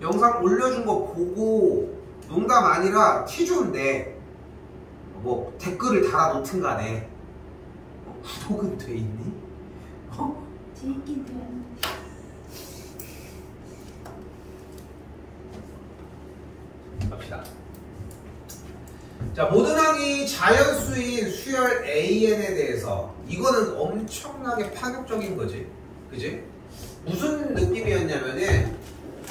영상 올려준 거 보고 농담 아니라 티 좋은데 뭐 댓글을 달아놓든 간에 구독은 돼 있니? 돼 있긴 돼. 갑시다. 자, 모든 항이 자연수인 수열 AN에 대해서 이거는 엄청나게 파격적인 거지. 그지? 무슨 느낌이었냐면은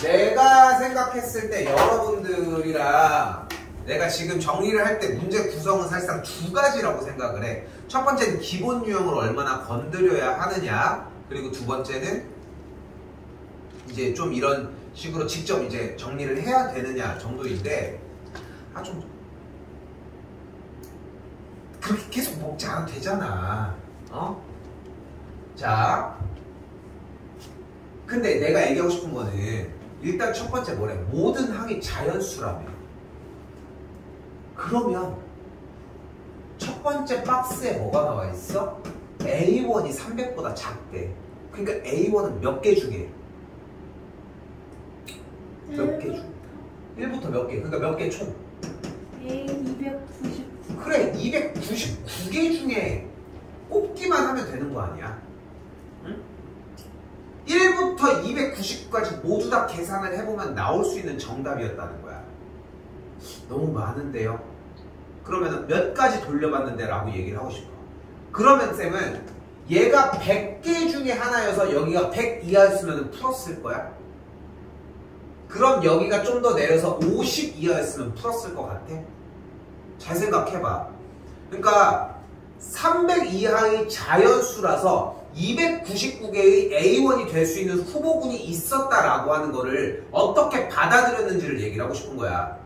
내가 생각했을 때 여러분들이랑 내가 지금 정리를 할 때 문제 구성은 사실상 두 가지라고 생각을 해. 첫 번째는 기본 유형을 얼마나 건드려야 하느냐, 그리고 두 번째는 이제 좀 이런 식으로 직접 이제 정리를 해야 되느냐 정도인데, 좀 그렇게 계속 먹지 않아도 되잖아. 자, 근데 내가 얘기하고 싶은 거는 일단 첫 번째 뭐래? 모든 항이 자연수라며. 그러면 첫 번째 박스에 뭐가 나와 있어? A1이 300보다 작대. 그러니까 A1은 몇 개 중에? 몇 개 중? 1부터 몇 개? 그러니까 몇 개 총? A299. 그래, 299개 중에 뽑기만 하면 되는 거 아니야? 응? 1부터 299까지 모두 다 계산을 해보면 나올 수 있는 정답이었다는 거야. 너무 많은데요? 그러면 몇 가지 돌려봤는데 라고 얘기를 하고 싶어. 그러면 쌤은 얘가 100개 중에 하나여서 여기가 100 이하였으면 풀었을 거야? 그럼 여기가 좀 더 내려서 50 이하였으면 풀었을 것 같아? 잘 생각해봐. 그러니까 300 이하의 자연수라서 299개의 A1이 될 수 있는 후보군이 있었다라고 하는 거를 어떻게 받아들였는지를 얘기를 하고 싶은 거야.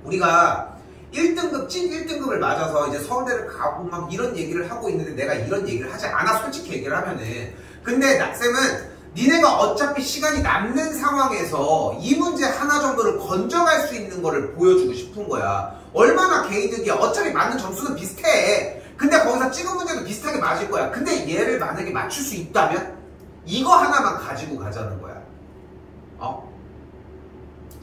우리가 1등급, 찐 1등급을 맞아서 이제 서울대를 가고 막 이런 얘기를 하고 있는데 내가 이런 얘기를 하지 않아, 솔직히 얘기를 하면은. 근데 쌤은 니네가 어차피 시간이 남는 상황에서 이 문제 하나 정도를 건져갈 수 있는 거를 보여주고 싶은 거야. 얼마나 개이득이야. 어차피 맞는 점수는 비슷해. 근데 거기서 찍은 문제도 비슷하게 맞을 거야. 근데 얘를 만약에 맞출 수 있다면 이거 하나만 가지고 가자는 거야.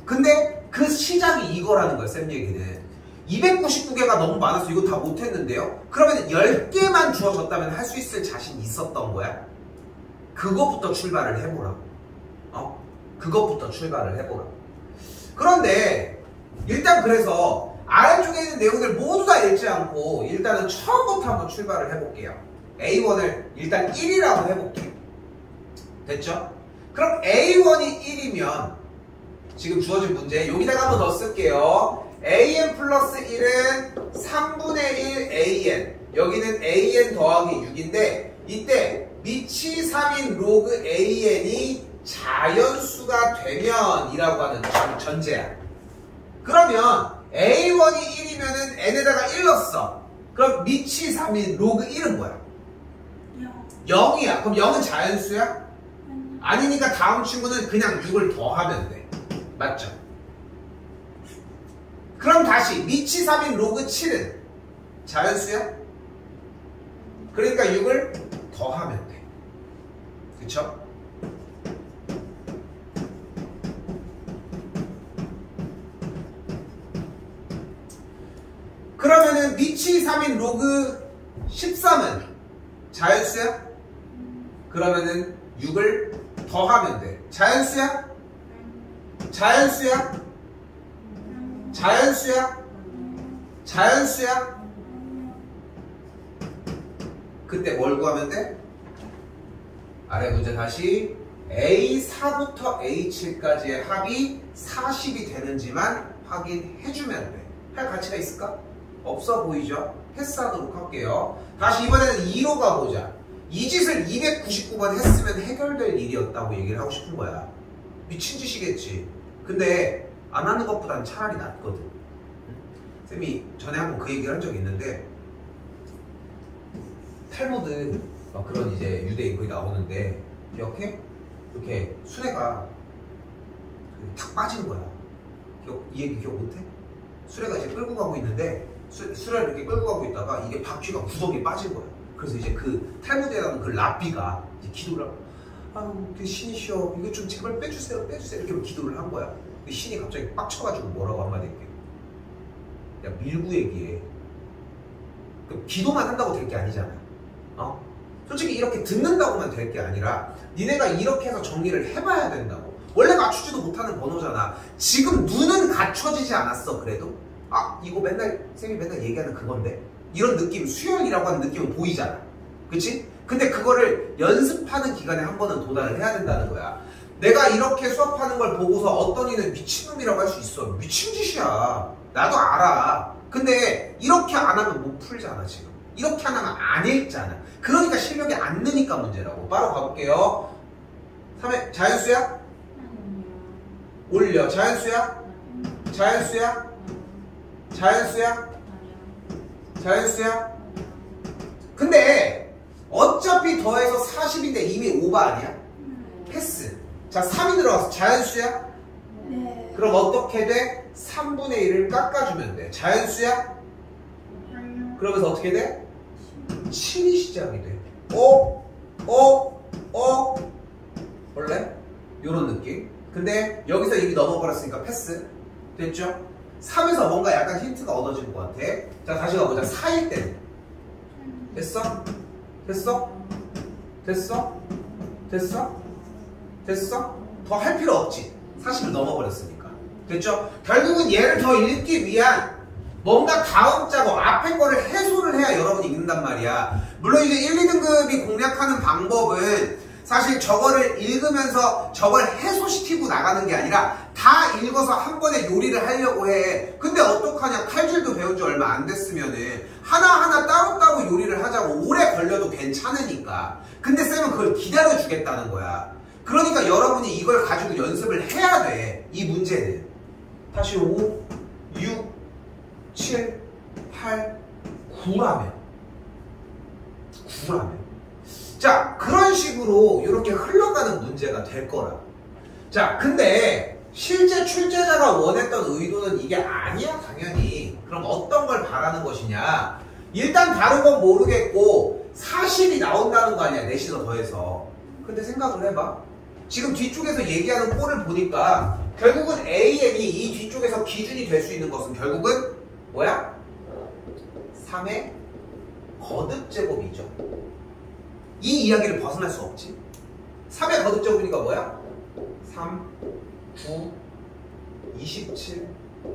근데 그 시작이 이거라는 거야, 쌤 얘기는. 299개가 너무 많아서 이거 다 못했는데요? 그러면 10개만 주어졌다면 할 수 있을 자신 있었던 거야? 그것부터 출발을 해보라고. 그것부터 출발을 해보라고. 그런데 일단 그래서 아래쪽에 있는 내용들 모두 다 읽지 않고 일단은 처음부터 한번 출발을 해볼게요. A1을 일단 1이라고 해볼게요. 됐죠? 그럼 A1이 1이면 지금 주어진 문제 여기다가 한번 더 쓸게요. AN 플러스 1은 3분의 1 AN, 여기는 AN 더하기 6인데 이때 미치 3인 로그 AN이 자연수가 되면 이라고 하는 전제야. 그러면 A1이 1이면은 N에다가 1 넣었어. 그럼 미치 3인 로그 1은 뭐야? 0이야. 그럼 0은 자연수야? 아니니까 다음 친구는 그냥 6을 더하면 돼. 맞죠? 그럼 다시 미치 3인 로그 7은 자연수야? 그러니까 6을 더하면 돼. 그쵸? 그러면은 미치 3인 로그 13은 자연수야? 그러면은 6을 더하면 돼. 자연수야? 자연수야? 자연수야? 자연수야? 그때 뭘 구하면 돼? 아래 문제 다시 A4부터 A7까지의 합이 40이 되는지만 확인해주면 돼. 할 가치가 있을까? 없어 보이죠? 패스하도록 할게요. 다시 이번에는 2로 가보자. 이 짓을 299번 했으면 해결될 일이었다고 얘기를 하고 싶은 거야. 미친 짓이겠지. 근데 안 하는 것보다는 차라리 낫거든. 쌤이 전에 한번 그 얘기를 한 적이 있는데 탈무드 막 그런 이제 유대인 거기 나오는데 기억해? 이렇게 수레가 탁 빠진 거야. 이 얘기 기억 못해? 수레가 이제 끌고 가고 있는데 수레를 이렇게 끌고 가고 있다가 이게 바퀴가 구석에 빠진 거야. 그래서 이제 그 탈무드에 그 랍비가 이제 기도를 하고, 아유, 그 신이시여, 이거 좀 제발 빼주세요, 빼주세요. 이렇게 기도를 한 거야. 그 신이 갑자기 빡쳐가지고 뭐라고 한마디 할게. 야, 밀고 얘기해. 그 기도만 한다고 될 게 아니잖아. 솔직히 이렇게 듣는다고만 될 게 아니라 니네가 이렇게 해서 정리를 해봐야 된다고. 원래 맞추지도 못하는 번호잖아. 지금 눈은 갖춰지지 않았어. 그래도 이거 맨날 쌤이 맨날 얘기하는 그건데 이런 느낌, 수혈이라고 하는 느낌은 보이잖아. 그치? 근데 그거를 연습하는 기간에 한 번은 도달을 해야 된다는 거야. 내가 이렇게 수업하는 걸 보고서 어떤 이는 미친놈이라고 할 수 있어. 미친 짓이야. 나도 알아. 근데 이렇게 안 하면 못 풀잖아. 지금 이렇게 안 하면 안 읽잖아. 그러니까 실력이 안 느니까 문제라고. 바로 가볼게요. 3회 자연수야? 올려. 자연수야? 자연수야? 자연수야? 자연수야? 근데 어차피 더해서 40인데 이미 오버 아니야? 패스. 자, 3이 들어가서 자연수야? 네. 그럼 어떻게 돼? 3분의 1을 깎아주면 돼. 자연수야? 그러면서 어떻게 돼? 7이 시작이 돼. 원래? 요런 느낌. 근데 여기서 이미 넘어버렸으니까 패스. 됐죠? 3에서 뭔가 약간 힌트가 얻어지는 것 같아. 자, 다시 가보자. 4일 때는. 됐어? 됐어? 됐어? 됐어? 됐어? 더 할 필요 없지. 40을 넘어버렸으니까. 됐죠? 결국은 얘를 더 읽기 위한 뭔가 다음 자고 앞에 거를 해소를 해야 여러분이 읽는단 말이야. 물론 이제 1, 2등급이 공략하는 방법은 사실 저거를 읽으면서 저걸 해소시키고 나가는 게 아니라 다 읽어서 한 번에 요리를 하려고 해. 근데 어떡하냐. 칼질도 배운 지 얼마 안 됐으면은 하나하나 따로따로 요리를 하자고. 오래 걸려도 괜찮으니까. 근데 쌤은 그걸 기다려주겠다는 거야. 그러니까 여러분이 이걸 가지고 연습을 해야 돼. 이 문제는. 다시 5, 6, 7, 8, 9라면. 9라면. 자, 그런 식으로 이렇게 흘러가는 문제가 될 거라. 자, 근데 실제 출제자가 원했던 의도는 이게 아니야, 당연히. 그럼 어떤 걸 바라는 것이냐? 일단 다른 건 모르겠고 40이 나온다는 거 아니야, 넷이서 더해서. 근데 생각을 해봐. 지금 뒤쪽에서 얘기하는 꼴을 보니까 결국은 AN이 이 뒤쪽에서 기준이 될 수 있는 것은 결국은 뭐야? 3의 거듭제곱이죠. 이 이야기를 벗어날 수 없지. 3의 거듭제곱이니까 뭐야? 3, 9, 27,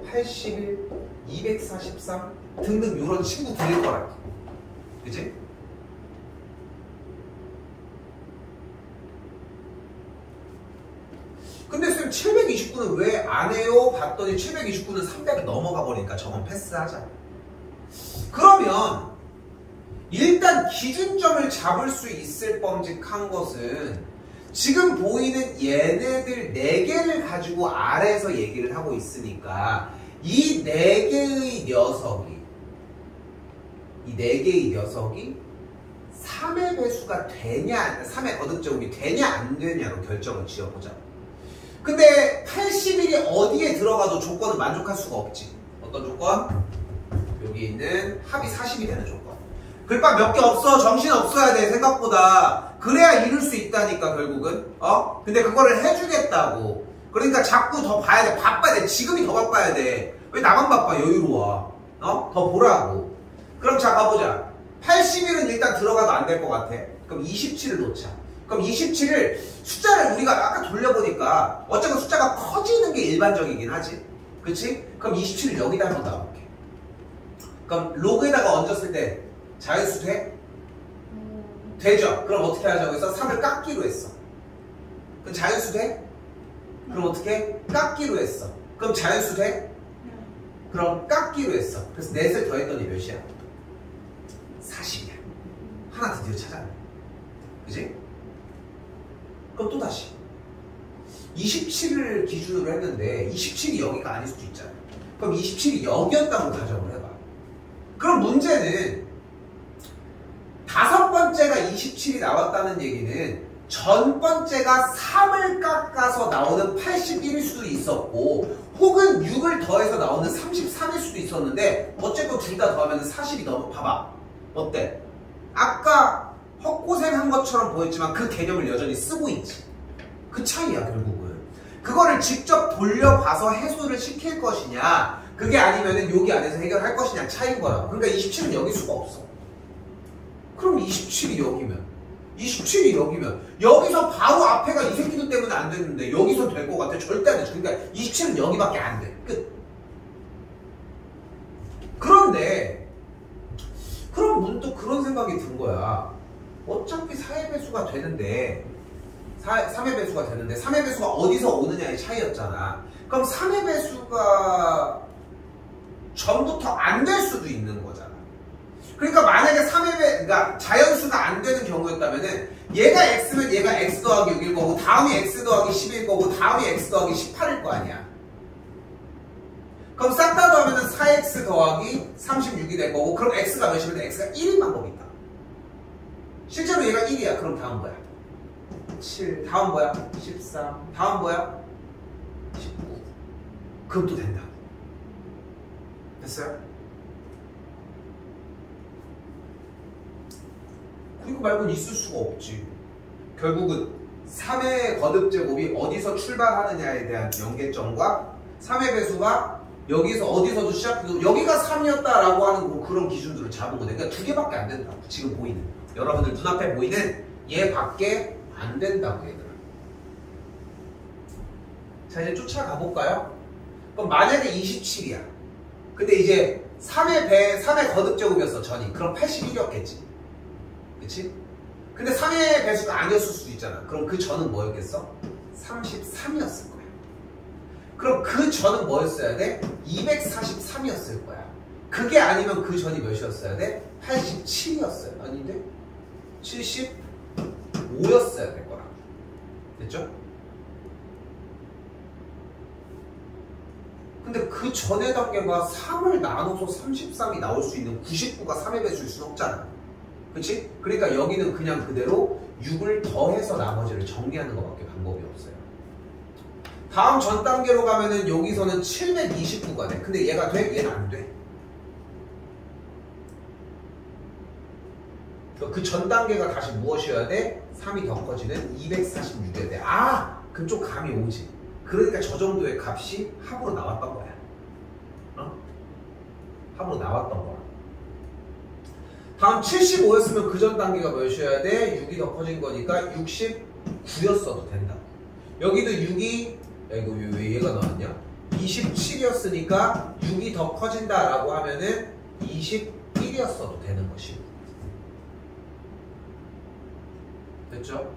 81, 243 등등 이런 친구들일 거라. 그치? 근데 쌤 729는 왜 안 해요? 봤더니 729는 300 넘어가 버리니까 저건 패스하자. 그러면 일단 기준점을 잡을 수 있을 뻔직한 것은 지금 보이는 얘네들 4개를 가지고 아래에서 얘기를 하고 있으니까 이 4개의 녀석이 3의 배수가 되냐, 3의 거듭제곱이 되냐 안 되냐로 결정을 지어보자. 근데 81이 어디에 들어가도 조건은 만족할 수가 없지. 어떤 조건? 여기 있는 합이 40이 되는 조건. 글밥 몇 개 없어. 정신 없어야 돼. 생각보다. 그래야 이룰 수 있다니까 결국은. 근데 그거를 해주겠다고. 그러니까 자꾸 더 봐야 돼. 바빠야 돼. 지금이 더 바빠야 돼. 왜 나만 바빠? 여유로워. 더 보라고. 그럼 자 가보자. 81은 일단 들어가도 안 될 것 같아. 그럼 27을 놓자. 그럼 27을 숫자를 우리가 아까 돌려보니까 어쨌든 숫자가 커지는 게 일반적이긴 하지. 그치? 그럼 27을 여기다 한번 놔볼게. 그럼 로그에다가 얹었을 때 자연수 돼? 되죠? 그럼 어떻게 하자고 했어? 3을 깎기로 했어. 그럼 자연수 돼? 그럼 어떻게? 깎기로 했어. 그럼 자연수 돼? 그럼 깎기로 했어. 그래서 넷을 더했더니 몇이야? 40이야. 하나 드디어 찾았네. 그지? 그럼 또다시 27을 기준으로 했는데 27이 여기가 아닐 수도 있잖아. 그럼 27이 여기였다고 가정을 해봐. 그럼 문제는 5번째가 27이 나왔다는 얘기는 전 번째가 3을 깎아서 나오는 81일 수도 있었고 혹은 6을 더해서 나오는 33일 수도 있었는데 어쨌든 둘 다 더하면 40이 넘어. 봐봐. 어때? 아까 헛고생한 것처럼 보였지만 그 개념을 여전히 쓰고 있지. 그 차이야 결국은. 그거를 직접 돌려봐서 해소를 시킬 것이냐, 그게 아니면은 여기 안에서 해결할 것이냐 차이인 거라고. 그러니까 27은 여길 수가 없어. 그럼 27이 여기면, 27이 여기면 여기서 바로 앞에가 이 새끼들 때문에 안 됐는데 여기서 될 것 같아? 절대 안 돼. 그러니까 27은 여기밖에 안 돼. 끝. 그런데 그럼 문득 그런 생각이 든 거야. 어차피 4의 배수가 되는데 3의 배수가 되는데 3의 배수가 어디서 오느냐의 차이였잖아. 그럼 3의 배수가 전부터 안 될 수도 있는 거잖아. 그러니까 만약에 3의 배, 그러니까 자연수가 안 되는 경우였다면은 얘가 x면 얘가 x 더하기 6일 거고 다음이 x 더하기 10일 거고 다음이 x 더하기 18일 거 아니야. 그럼 싹 다 더하면은 4x 더하기 36이 될 거고, 그럼 x가 몇이면 x가 1인 방법이 있다. 실제로 얘가 1이야. 그럼 다음 뭐야? 7. 다음 뭐야? 13. 다음 뭐야? 19. 그럼 또 된다. 됐어요? 그리고 말고는 있을 수가 없지. 결국은 3의 거듭제곱이 어디서 출발하느냐에 대한 연계점과 3의 배수가 여기서 어디서도 시작해도 여기가 3이었다라고 하는 그런 기준들을 잡은 거네. 그러니까 두 개밖에 안 된다고. 지금 보이는, 여러분들 눈앞에 보이는 얘밖에 안 된다고 얘들아. 자, 이제 쫓아가 볼까요? 그럼 만약에 27이야. 근데 이제 3의 거듭제곱이었어 전이. 그럼 81이었겠지. 그치? 근데 3의 배수가 아니었을 수도 있잖아. 그럼 그 전은 뭐였겠어? 33이었을 거야. 그럼 그 전은 뭐였어야 돼? 243이었을 거야. 그게 아니면 그 전이 몇이었어야 돼? 87이었어요. 아닌데? 75였어야 될 거라. 됐죠? 근데 그 전의 단계가 3을 나눠서 33이 나올 수 있는 99가 3의 배수일 수는 없잖아. 그치? 그러니까 여기는 그냥 그대로 6을 더해서 나머지를 정리하는 것밖에 방법이 없어요. 다음 전 단계로 가면은 여기서는 729가 돼. 근데 얘가 돼? 얘는 안 돼. 그 전 단계가 다시 무엇이어야 돼? 3이 더 커지는 246이어야 돼. 아! 그럼 좀 감이 오지. 그러니까 저 정도의 값이 합으로 나왔던 거야. 어? 합으로 나왔던 거야. 다음 75였으면 그 전 단계가 몇이어야 돼? 6이 더 커진 거니까 69였어도 된다. 여기도 6이, 야 이거 왜 얘가 나왔냐? 27이었으니까 6이 더 커진다라고 하면은 21이었어도 되는 것이고. 됐죠?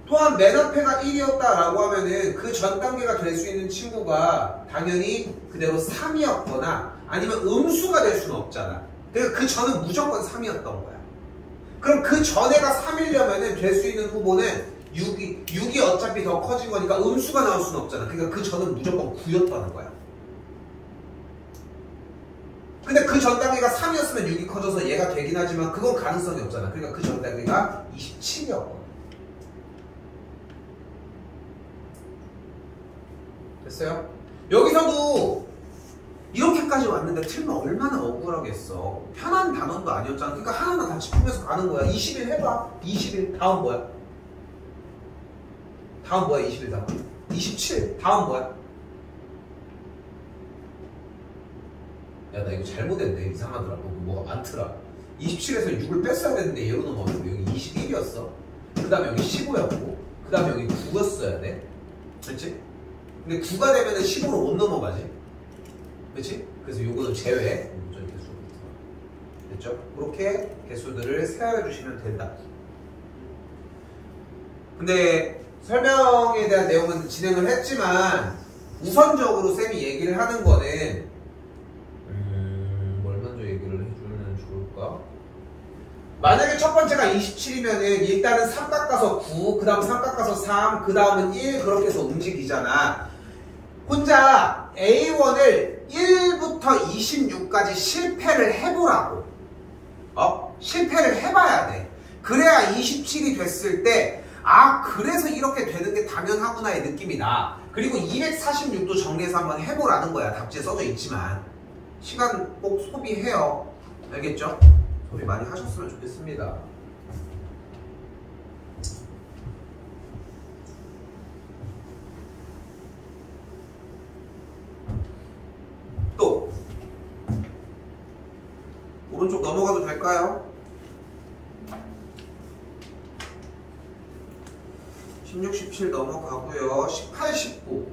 또한 맨 앞에가 1이었다라고 하면은 그 전 단계가 될 수 있는 친구가 당연히 그대로 3이었거나 아니면 음수가 될 수는 없잖아. 그러니까 그 전은 무조건 3이었던 거야. 그럼 그 전에가 3이려면은 될 수 있는 후보는 6이 어차피 더 커진 거니까 음수가 나올 수는 없잖아. 그러니까 그 전은 무조건 9였다는 거야. 근데 그 전 단계가 3이었으면 6이 커져서 얘가 되긴 하지만 그건 가능성이 없잖아. 그러니까 그 전 단계가 27이었거든. 됐어요? 여기서도 이렇게까지 왔는데 틀면 얼마나 억울하겠어. 편한 단원도 아니었잖아. 그러니까 하나하나 다 짚으면서 가는 거야. 20일 해봐. 20일 다음 뭐야? 다음 뭐야? 20일 다음 27 다음 뭐야? 야 나 이거 잘못했네. 이상하더라고. 뭐가 많더라. 27에서 6을 뺐어야 되는데 얘로 넘어가고 여기 21이었어. 그 다음에 여기 15였고 그 다음에 여기 9였어야 돼. 그렇지? 근데 9가 되면은 15로 못 넘어가지. 그렇지? 그래서 요거는 제외. 됐죠? 그렇게 개수들을 세어해 주시면 된다. 근데 설명에 대한 내용은 진행을 했지만 우선적으로 쌤이 얘기를 하는 거는 뭘 먼저 얘기를 해주면 좋을까? 만약에 첫 번째가 27이면은 일단은 3 깎아서 9, 그 다음 3 깎아서 3, 그 다음은 1 그렇게 해서 움직이잖아. 혼자 A1을 1부터 26까지 실패를 해보라고. 실패를 해봐야 돼. 그래야 27이 됐을 때 아 그래서 이렇게 되는 게 당연하구나의 느낌이 나. 그리고 246도 정리해서 한번 해보라는 거야. 답지에 써져 있지만 시간 꼭 소비해요. 알겠죠? 소비 많이 하셨으면 좋겠습니다. 오른쪽 넘어가도 될까요? 16, 17 넘어가고요. 18, 19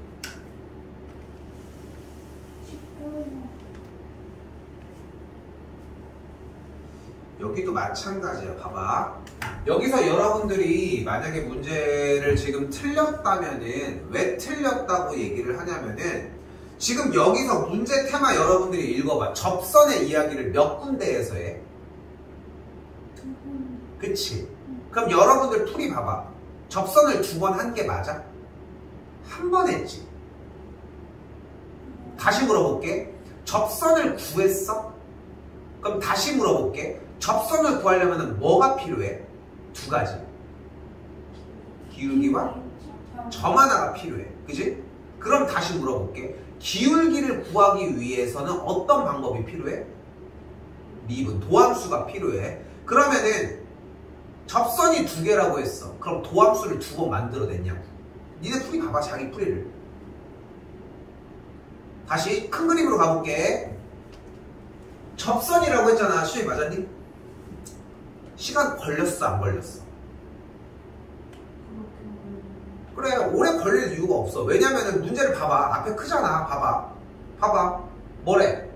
여기도 마찬가지야. 봐봐. 여기서 여러분들이 만약에 문제를 지금 틀렸다면은 왜 틀렸다고 얘기를 하냐면은 지금 여기서 문제 테마 여러분들이 읽어봐. 접선의 이야기를 몇 군데에서 해? 그치? 그럼 여러분들 풀이 봐봐. 접선을 2번 한 게 맞아? 한 번 했지. 다시 물어볼게. 접선을 구했어? 그럼 다시 물어볼게. 접선을 구하려면 뭐가 필요해? 2가지. 기울기와 점 하나가 필요해. 그지? 그럼 다시 물어볼게. 기울기를 구하기 위해서는 어떤 방법이 필요해? 미분, 도함수가 필요해. 그러면은 접선이 2개라고 했어. 그럼 도함수를 2번 만들어냈냐고. 니네 풀이 봐봐. 자기 풀이를. 다시 큰 그림으로 가볼게. 접선이라고 했잖아. 시험이 맞았니? 시간 걸렸어 안 걸렸어? 그래 오래 걸릴 이유가 없어. 왜냐면은 문제를 봐봐. 앞에 크잖아. 봐봐 뭐래?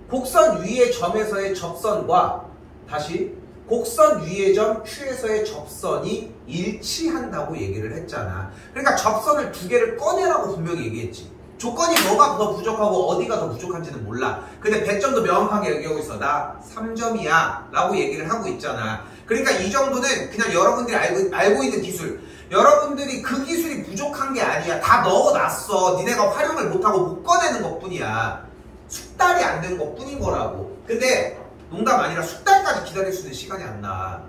곡선 위의 점에서의 접선과 다시 곡선 위의 점 Q에서의 접선이 일치한다고 얘기를 했잖아. 그러니까 접선을 2개를 꺼내라고 분명히 얘기했지. 조건이 뭐가 더 부족하고 어디가 더 부족한지는 몰라. 근데 100점도 명확하게 얘기하고 있어. 나 3점이야 라고 얘기를 하고 있잖아. 그러니까 이 정도는 그냥 여러분들이 알고 있는 기술. 여러분들이 그 기술이 부족한 게 아니야. 다 넣어놨어. 니네가 활용을 못하고 못 꺼내는 것 뿐이야. 숙달이 안 된 것 뿐인 거라고. 근데 농담 아니라 숙달까지 기다릴 수 있는 시간이 안 나.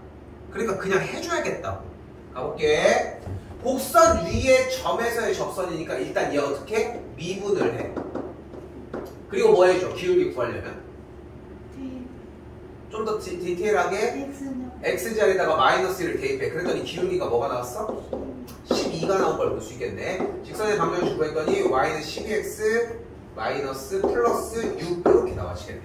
그러니까 그냥 해줘야겠다고. 가볼게. 곡선 위의 점에서의 접선이니까 일단 얘 어떻게? 미분을 해. 그리고 뭐 해줘? 기울기 구하려면? 좀 더 디테일하게 x자리에다가 마이너스를 대입해. 그랬더니 기울기가 뭐가 나왔어? 12가 나온 걸 볼 수 있겠네. 직선의 방정식 구했더니 y는 12x 마이너스 플러스 6 이렇게 나와지겠네.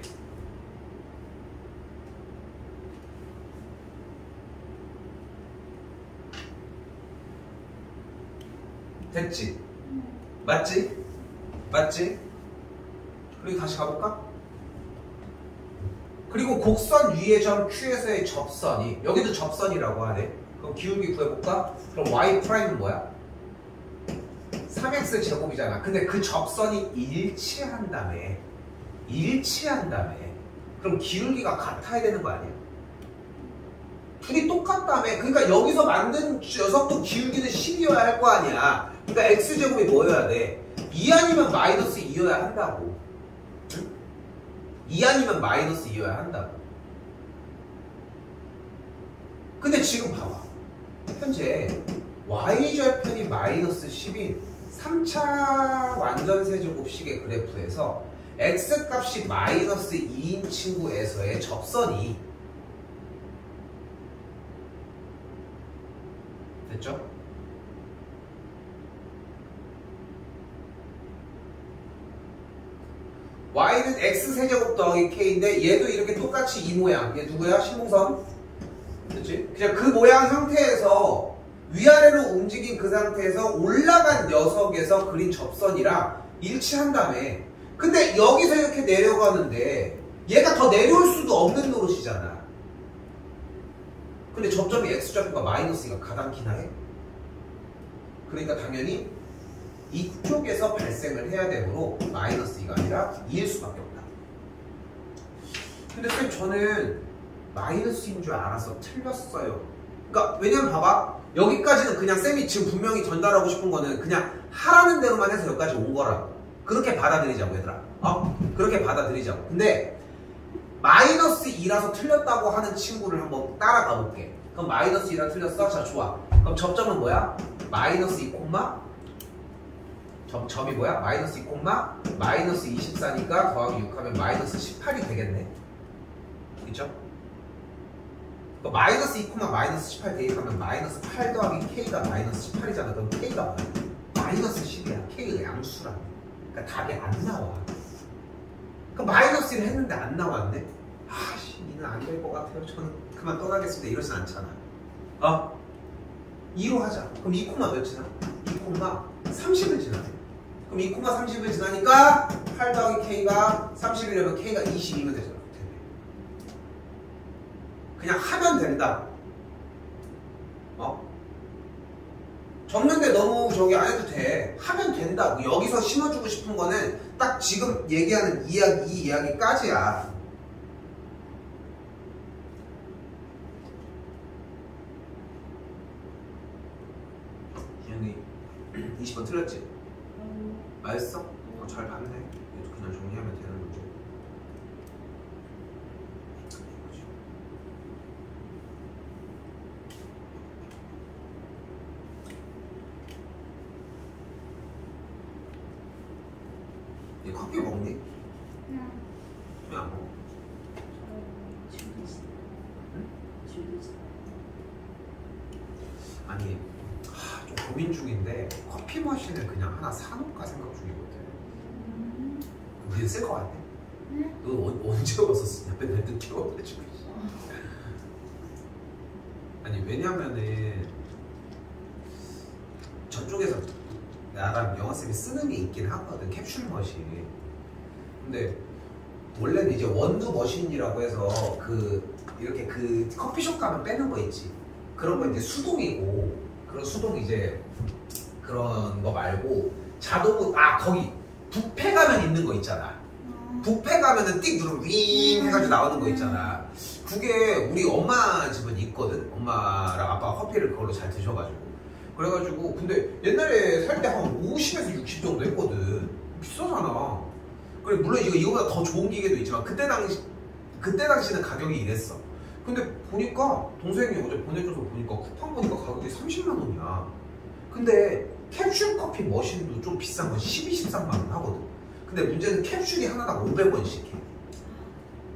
됐지? 맞지? 맞지? 그리고 다시 가볼까? 그리고 곡선 위의 점 Q에서의 접선이 여기도 접선이라고 하네. 그럼 기울기 구해볼까? 그럼 y''은 뭐야? 3x 제곱이잖아. 근데 그 접선이 일치한다며. 그럼 기울기가 같아야 되는 거 아니야? 둘이 똑같다며. 그러니까 여기서 만든 녀석도 기울기는 10이어야 할 거 아니야. 그러니까 x제곱이 뭐여야 돼? 2 아니면 마이너스 2여야 한다고. 응? 2 아니면 마이너스 2여야 한다고. 근데 지금 봐봐. 현재 y절편이 마이너스 10인 3차 완전세제곱식의 그래프에서 x값이 마이너스 2인 친구에서의 접선이 됐죠? y는 x세제곱 더하기 k인데 얘도 이렇게 똑같이 이 모양. 얘 누구야? 신봉선. 그렇지? 그냥 그 모양 상태에서 위아래로 움직인 그 상태에서 올라간 녀석에서 그린 접선이랑 일치한다며. 근데 여기서 이렇게 내려가는데 얘가 더 내려올 수도 없는 노릇이잖아. 근데 접점이 x좌표가 마이너스 2가 가당키나 해? 그러니까 당연히 이쪽에서 발생을 해야 되므로 마이너스 2가 아니라 2일 수밖에 없다. 근데 쌤 저는 마이너스인 줄 알아서 틀렸어요. 그러니까 왜냐면 봐봐. 여기까지는 그냥 쌤이 지금 분명히 전달하고 싶은 거는 그냥 하라는 대로만 해서 여기까지 온 거라고. 그렇게 받아들이자고 얘들아. 그렇게 받아들이자고. 근데 마이너스 2라서 틀렸다고 하는 친구를 한번 따라가 볼게. 그럼 마이너스 2라 틀렸어? 자 좋아. 그럼 접점은 뭐야? 마이너스 2, 점이 뭐야? 마이너스 2, 마이너스 24니까 더하기 6 하면 마이너스 18이 되겠네. 그쵸? 마이너스 2, 마이너스 18 대입하면 마이너스 8 더하기 k가 마이너스 18이잖아. 그럼 k가 뭐야? 마이너스 10이야. k가 양수라고. 그러니까 답이 안 나와. 그럼 마이너스 1을 했는데 안 나왔네? 아씨. 니는 안 될 것 같아요. 저는 그만 떠나겠습니다. 이러진 않잖아. 2로 하자. 그럼 2 콤마 몇 지나? 2 콤마 30을 지나네. 그럼 2 콤마 30을 지나니까 8 더하기 K가 30이려면 K가 22면 되잖아. 그냥 하면 된다. 적는데 너무 저기 안 해도 돼. 하면 된다. 여기서 심어주고 싶은 거는 딱 지금 얘기하는 이 이야기까지야. 기현이 20번 틀렸지? 알았어? 잘 봤네. 그냥 정리하면 되는 문제. 얘 커피 먹니? 응. 왜 안 먹어? 아니, 좀 고민 중인데 커피 머신을 그냥 하나 사놓을까 생각 중이거든. 우리 쓸 것 같아? 응? 너 언제 와서 쓰냐? 맨날 늦게 와가지고. 아니 왜냐면은 저쪽에서 나랑 영화쌤이 쓰는 게 있긴 하거든. 캡슐 머신. 근데 원래는 이제 원두 머신이라고 해서 이렇게 커피숍 가면 빼는 거 있지. 그런 거 이제 수동이고, 그런 수동 이제 그런 거 말고 자동으로 거기 뷔페 가면 있는 거 있잖아. 뷔페 가면은 띡 누르면 윙 해가지고 나오는 거 있잖아. 그게 우리 엄마 집은 있거든. 엄마랑 아빠가 커피를 그걸로 잘 드셔가지고. 그래가지고 근데 옛날에 살 때 한 50에서 60 정도 했거든. 비싸잖아. 그래 물론 이거보다 더 좋은 기계도 있지만 그때 당시는 가격이 이랬어. 근데 보니까 동생이 어제 보내줘서 보니까 쿠팡 보니까 가격이 30만 원이야. 근데 캡슐 커피 머신도 좀 비싼 거 12, 13만 원 하거든. 근데 문제는 캡슐이 하나당 500원씩 해.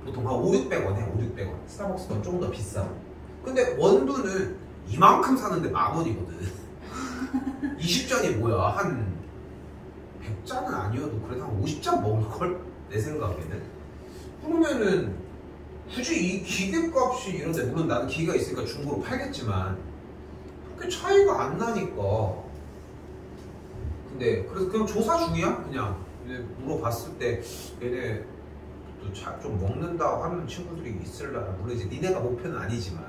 보통 한 5, 600원 해. 5, 600원. 스타벅스 건 조금 더 비싸. 근데 원두는 이만큼 사는데 10,000원이거든. 20잔이 뭐야? 한 100잔은 아니어도 그래도 한 50잔 먹을걸? 내 생각에는. 그러면은 굳이 이 기계값이 이런데, 물론 나는 기계가 있으니까 중고로 팔겠지만 그렇게 차이가 안 나니까. 근데 그래서 그냥 조사 중이야. 그냥 물어봤을 때 얘네 좀 먹는다 하는 친구들이 있을라나. 물론 이제 니네가 목표는 아니지만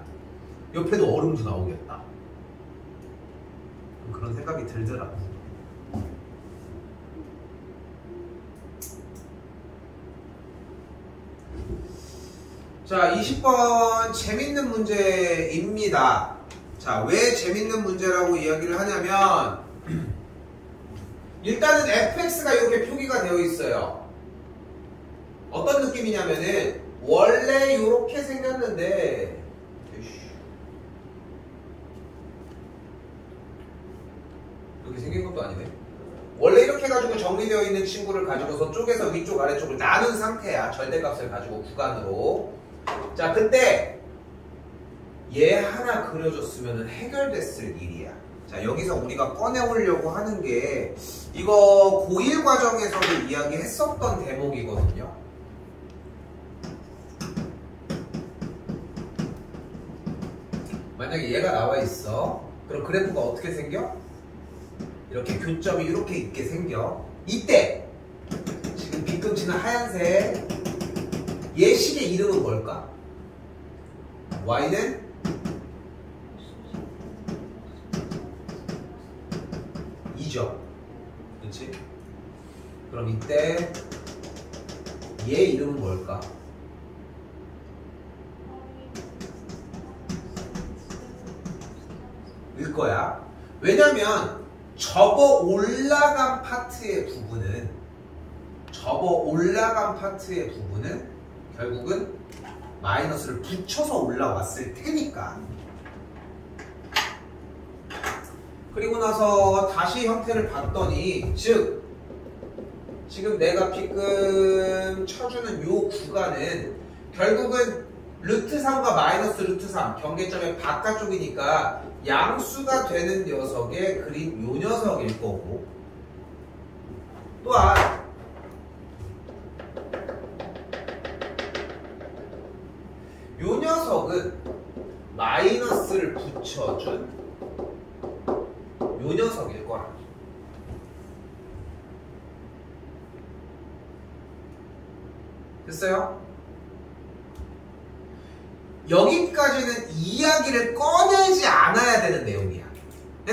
옆에도 얼음도 나오겠다. 그런 생각이 들더라고. 자, 20번 재밌는 문제입니다. 자, 왜 재밌는 문제라고 이야기를 하냐면 일단은 fx가 이렇게 표기가 되어 있어요. 어떤 느낌이냐면은 원래 이렇게 생겼는데 이렇게 생긴 것도 아니네. 원래 이렇게 해가지고 정리되어 있는 친구를 가지고서 쪽에서 위쪽 아래쪽을 나눈 상태야. 절대값을 가지고 구간으로. 자, 그때 얘 하나 그려줬으면 해결됐을 일이야. 자, 여기서 우리가 꺼내오려고 하는 게 이거 고1 과정에서도 이야기했었던 대목이거든요. 만약에 얘가 나와 있어. 그럼 그래프가 어떻게 생겨? 이렇게 교점이 이렇게 있게 생겨. 이때 지금 빗금치는 하얀색 얘 식의 이름은 뭘까? y는 2죠. 그렇지? 그럼 이때 얘 이름은 뭘까? 일 거야. 왜냐면 접어 올라간 파트의 부분은 결국은 마이너스를 붙여서 올라왔을 테니까. 그리고 나서 다시 형태를 봤더니, 즉 지금 내가 지금 쳐주는 요 구간은 결국은 루트 3과 마이너스 루트 3 경계점의 바깥쪽이니까 양수가 되는 녀석의 그림 요 녀석일 거고, 또한 요 녀석은 마이너스를 붙여준 요 녀석일 거라. 됐어요? 여기까지는 이야기를 꺼내지 않아야 되는 내용이야.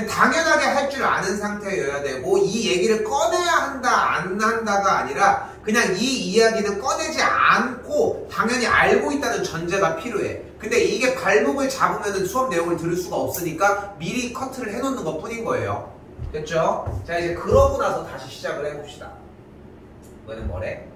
당연하게 할 줄 아는 상태여야 되고 이 얘기를 꺼내야 한다 안 한다가 아니라 그냥 이 이야기는 꺼내지 않고 당연히 알고 있다는 전제가 필요해. 근데 이게 발목을 잡으면 수업 내용을 들을 수가 없으니까 미리 커트를 해놓는 것 뿐인 거예요. 됐죠? 자, 이제 그러고 나서 다시 시작을 해봅시다. 이거는 뭐래?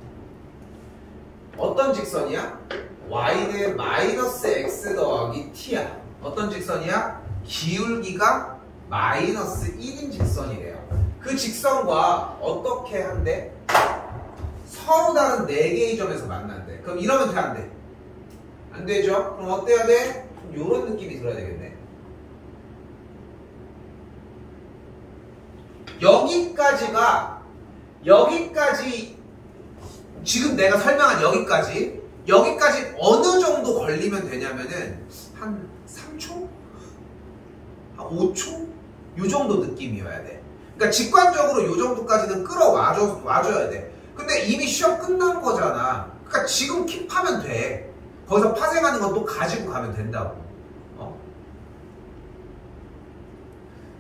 어떤 직선이야? y는 마이너스 x 더하기 t야. 어떤 직선이야? 기울기가 마이너스 1인 직선이래요. 그 직선과 어떻게 한대? 서로 다른 4개의 점에서 만난대. 그럼 이러면 돼, 안 돼? 안 되죠? 그럼 어때야 돼? 요런 느낌이 들어야 되겠네. 여기까지 지금 내가 설명한 여기까지 어느 정도 걸리면 되냐면은 한 3초? 한 5초? 요 정도 느낌이어야 돼. 그러니까 직관적으로 요 정도까지는 끌어와줘야 돼. 근데 이미 시험 끝난 거잖아. 그러니까 지금 킵하면 돼. 거기서 파생하는 건 또 가지고 가면 된다고.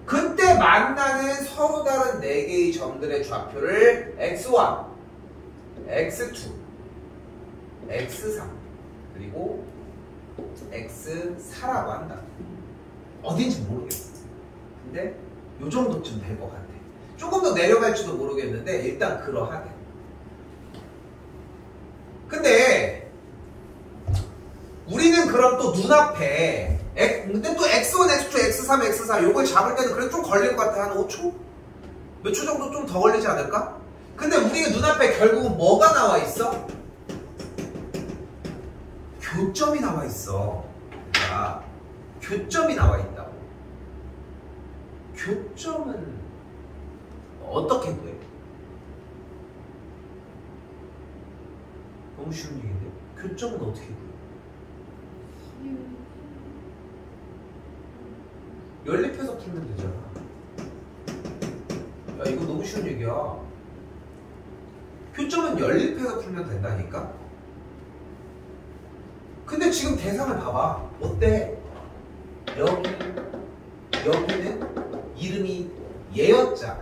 그때 만나는 서로 다른 4개의 점들의 좌표를 x1, x2, x3 그리고 x4라고 한다. 어딘지 모르겠어. 근데 요 정도쯤 될 것 같아. 조금 더 내려갈지도 모르겠는데 일단 그러하대. 근데 우리는 그럼 또 눈앞에 근데 또 x1, x2, x3, x4 요걸 잡을 때는 그래도 좀 걸릴 것 같아. 한 5초? 몇 초 정도 좀 더 걸리지 않을까? 근데 우리가 눈앞에 결국은 뭐가 나와 있어? 교점이 나와 있어. 그러니까 교점이 나와 있다고. 교점은 어떻게 구해? 너무 쉬운 얘기인데? 교점은 어떻게 구해? 연립해서 풀면 되잖아. 야, 이거 너무 쉬운 얘기야. 교점은 연립해서 풀면 된다니까? 근데 지금 대상을 봐봐. 어때? 여기는 이름이 얘였잖아.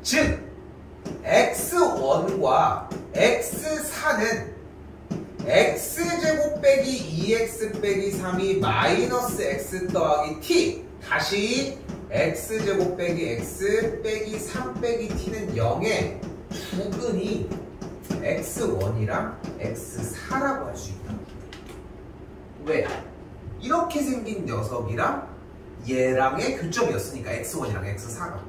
즉 x1과 x4는 x제곱 빼기 2x 빼기 3이 마이너스 x 더하기 t 다시 x제곱 빼기 x 빼기 3 빼기 t는 0의 두근이 x1이랑 x4라고 할 수 있다. 왜? 이렇게 생긴 녀석이랑 얘랑의 교점이었으니까 x1이랑 x4가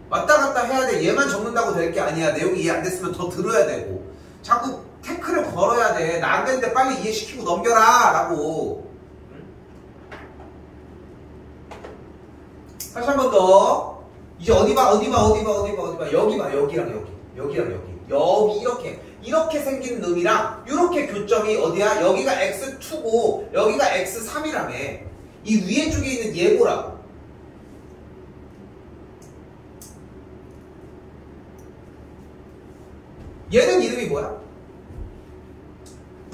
왔다 갔다 해야 돼. 얘만 적는다고 될 게 아니야. 내용이 이해 안 됐으면 더 들어야 되고 자꾸 태클을 걸어야 돼. 나 안 되는데 빨리 이해시키고 넘겨라 라고. 다시 한 번 더. 이제 어디 봐. 여기 봐. 여기랑 여기 이렇게 생긴 놈이랑 이렇게 교점이 어디야? 여기가 x2고 여기가 x3이라며. 이 위에 쪽에 있는 얘보라고. 얘는 이름이 뭐야?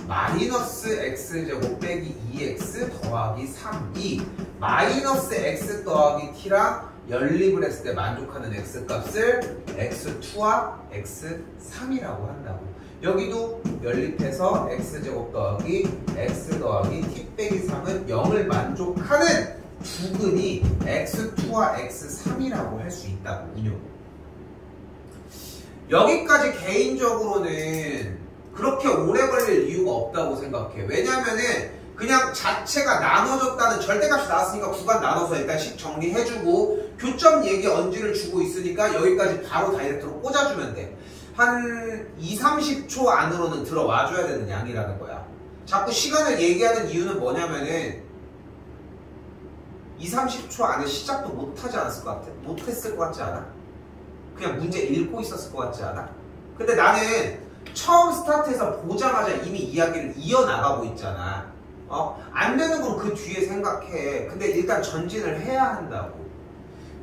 마이너스 x제곱 빼기 2x 더하기 3이 마이너스 x 더하기 t랑 연립을 했을 때 만족하는 x값을 x2와 x3이라고 한다고. 여기도 연립해서 x제곱 더하기 x 더하기 t 빼기 3은 0을 만족하는 두근이 x2와 x3이라고 할 수 있다고. 운용. 여기까지 개인적으로는 그렇게 오래 걸릴 이유가 없다고 생각해. 왜냐면은 그냥 자체가 나눠졌다는 절대값이 나왔으니까 구간 나눠서 일단 식 정리해주고 교점 얘기 언지를 주고 있으니까 여기까지 바로 다이렉트로 꽂아주면 돼. 한 20-30초 안으로는 들어와줘야 되는 양이라는 거야. 자꾸 시간을 얘기하는 이유는 뭐냐면은 20-30초 안에 시작도 못하지 않았을 것 같아. 못했을 것 같지 않아? 그냥 문제 읽고 있었을 것 같지 않아? 근데 나는 처음 스타트해서 보자마자 이미 이야기를 이어나가고 있잖아. 안 되는 건 그 뒤에 생각해. 근데 일단 전진을 해야 한다고.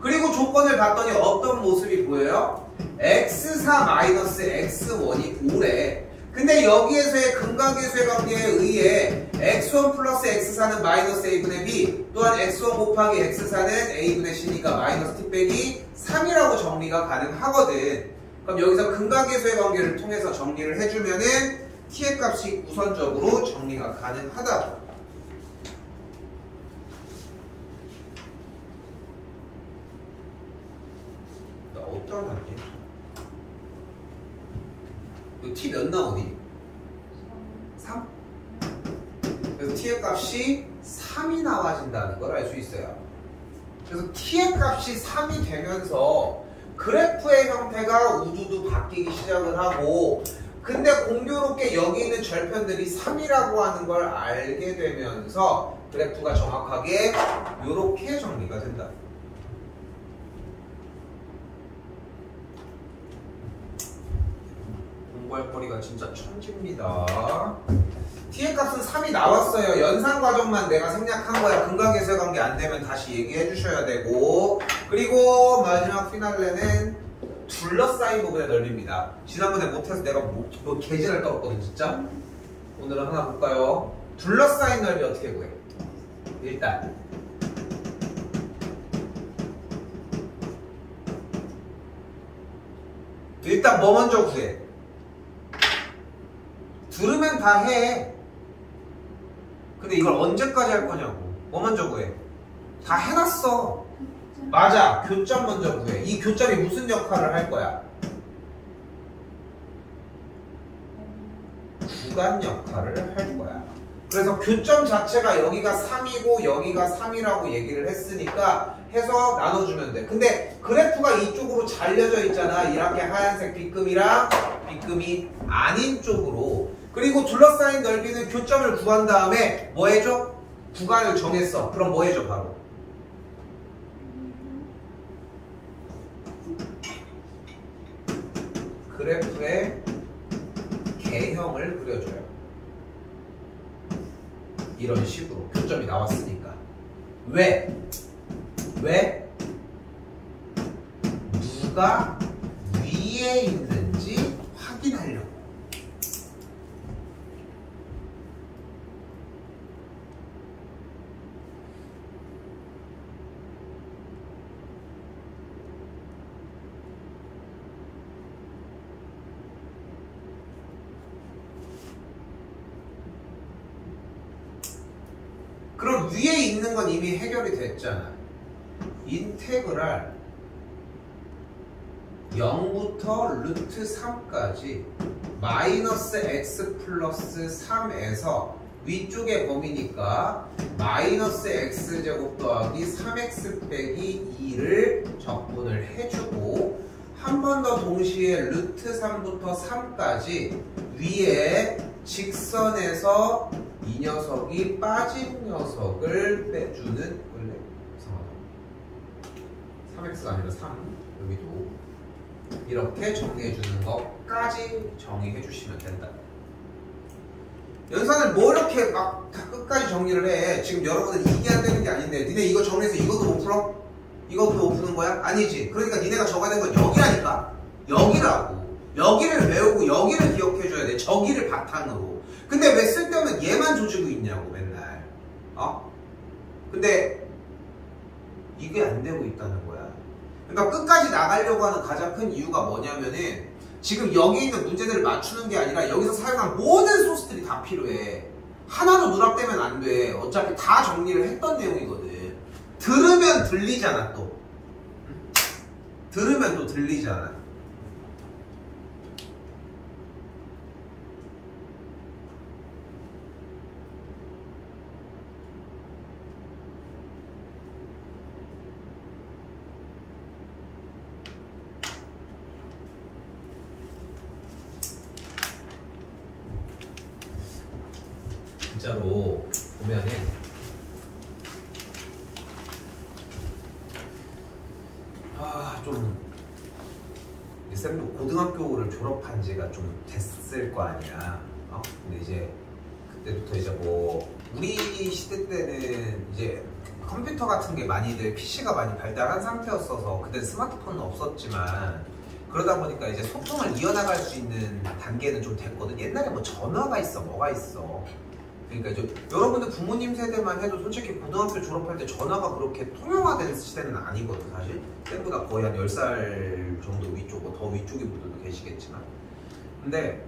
그리고 조건을 봤더니 어떤 모습이 보여요? x4 x1이 5래. 근데 여기에서의 근각계수의 관계에 의해 x1 플러스 x4는 마이너스 a분의 b, 또한 x1 곱하기 x4는 a분의 c니까 마이너스 t 빼기 3이라고 정리가 가능하거든. 그럼 여기서 근각계수의 관계를 통해서 정리를 해주면은 t의 값이 우선적으로 정리가 가능하다고. 나 어떤 관계? t 몇 나오니? 3? 그래서 t의 값이 3이 나와진다는 걸 알 수 있어요. 그래서 t의 값이 3이 되면서 그래프의 형태가 우두두 바뀌기 시작을 하고, 근데 공교롭게 여기 있는 절편들이 3이라고 하는 걸 알게 되면서 그래프가 정확하게 이렇게 정리가 된다. 공부할 거리가 진짜 천지입니다. t의 값은 3이 나왔어요. 연산 과정만 내가 생략한 거야. 근각계수의 관계 안 되면 다시 얘기해 주셔야 되고, 그리고 마지막 피날레는 둘러싸인 부분의 넓이입니다. 지난번에 못해서 내가 뭐 개질할 거 없거든 진짜. 오늘은 하나 볼까요? 둘러싸인 넓이 어떻게 구해? 일단 뭐 먼저 구해? 들으면 다 해. 근데 이걸 언제까지 할 거냐고. 뭐 먼저 구해? 다 해놨어. 맞아. 교점 먼저 구해. 이 교점이 무슨 역할을 할 거야? 구간 역할을 할 거야. 그래서 교점 자체가 여기가 3이고 여기가 3이라고 얘기를 했으니까 해서 나눠주면 돼. 근데 그래프가 이쪽으로 잘려져 있잖아. 이렇게 하얀색 빗금이랑 빗금이 아닌 쪽으로. 그리고 둘러싸인 넓이는 교점을 구한 다음에 뭐 해줘? 구간을 정했어. 그럼 뭐 해줘 바로? 그래프의 개형을 그려줘요. 이런 식으로 교점이 나왔으니까. 왜? 누가 위에 있는지 확인하려고. 그럼 위에 있는 건 이미 해결이 됐잖아. 인테그랄 0부터 루트 3까지 마이너스 x 플러스 3에서 위쪽의 범위니까 마이너스 x제곱 더하기 3x 빼기 2를 적분을 해주고, 한 번 더 동시에 루트 3부터 3까지 위에 직선에서 이 녀석이 빠진 녀석을 빼주는, 원래 이상하다. 3x가 아니라 3, 여기도 이렇게 정리해주는 것까지 정의해 주시면 된다. 연산을 뭐 이렇게 막 다 끝까지 정리를 해. 지금 여러분들 이게 안 되는 게 아닌데, 니네 이거 정리해서 이것도 못 풀어? 이것도 못 푸는 거야? 아니지. 그러니까 니네가 적어야 되는 건 여기라니까. 여기라고. 여기를 외우고 여기를 기억해줘야 돼. 저기를 바탕으로. 근데 왜 쓸데없는 얘만 조지고 있냐고 맨날. 근데 이게 안 되고 있다는 거야. 그러니까 끝까지 나가려고 하는 가장 큰 이유가 뭐냐면은, 지금 여기 있는 문제들을 맞추는 게 아니라 여기서 사용한 모든 소스들이 다 필요해. 하나도 누락되면 안 돼. 어차피 다 정리를 했던 내용이거든. 들으면 들리잖아 또. 들으면 또 들리잖아. 진짜로 보면은 좀 쌤도 고등학교를 졸업한 지가 좀 됐을 거 아니야. 근데 이제 그때부터 이제 뭐 우리 시대 때는 이제 컴퓨터 같은 게 많이들 PC가 많이 발달한 상태였어서 그때 스마트폰은 없었지만 그러다 보니까 이제 소통을 이어나갈 수 있는 단계는 좀 됐거든. 옛날에 뭐 전화가 있어, 뭐가 있어. 그러니까 이제 여러분들 부모님 세대만 해도 솔직히 고등학교 졸업할 때 전화가 그렇게 통용화된 시대는 아니거든 사실. 때보다 거의 한 10살 정도 위쪽, 뭐 더 위쪽인 분들도 계시겠지만. 근데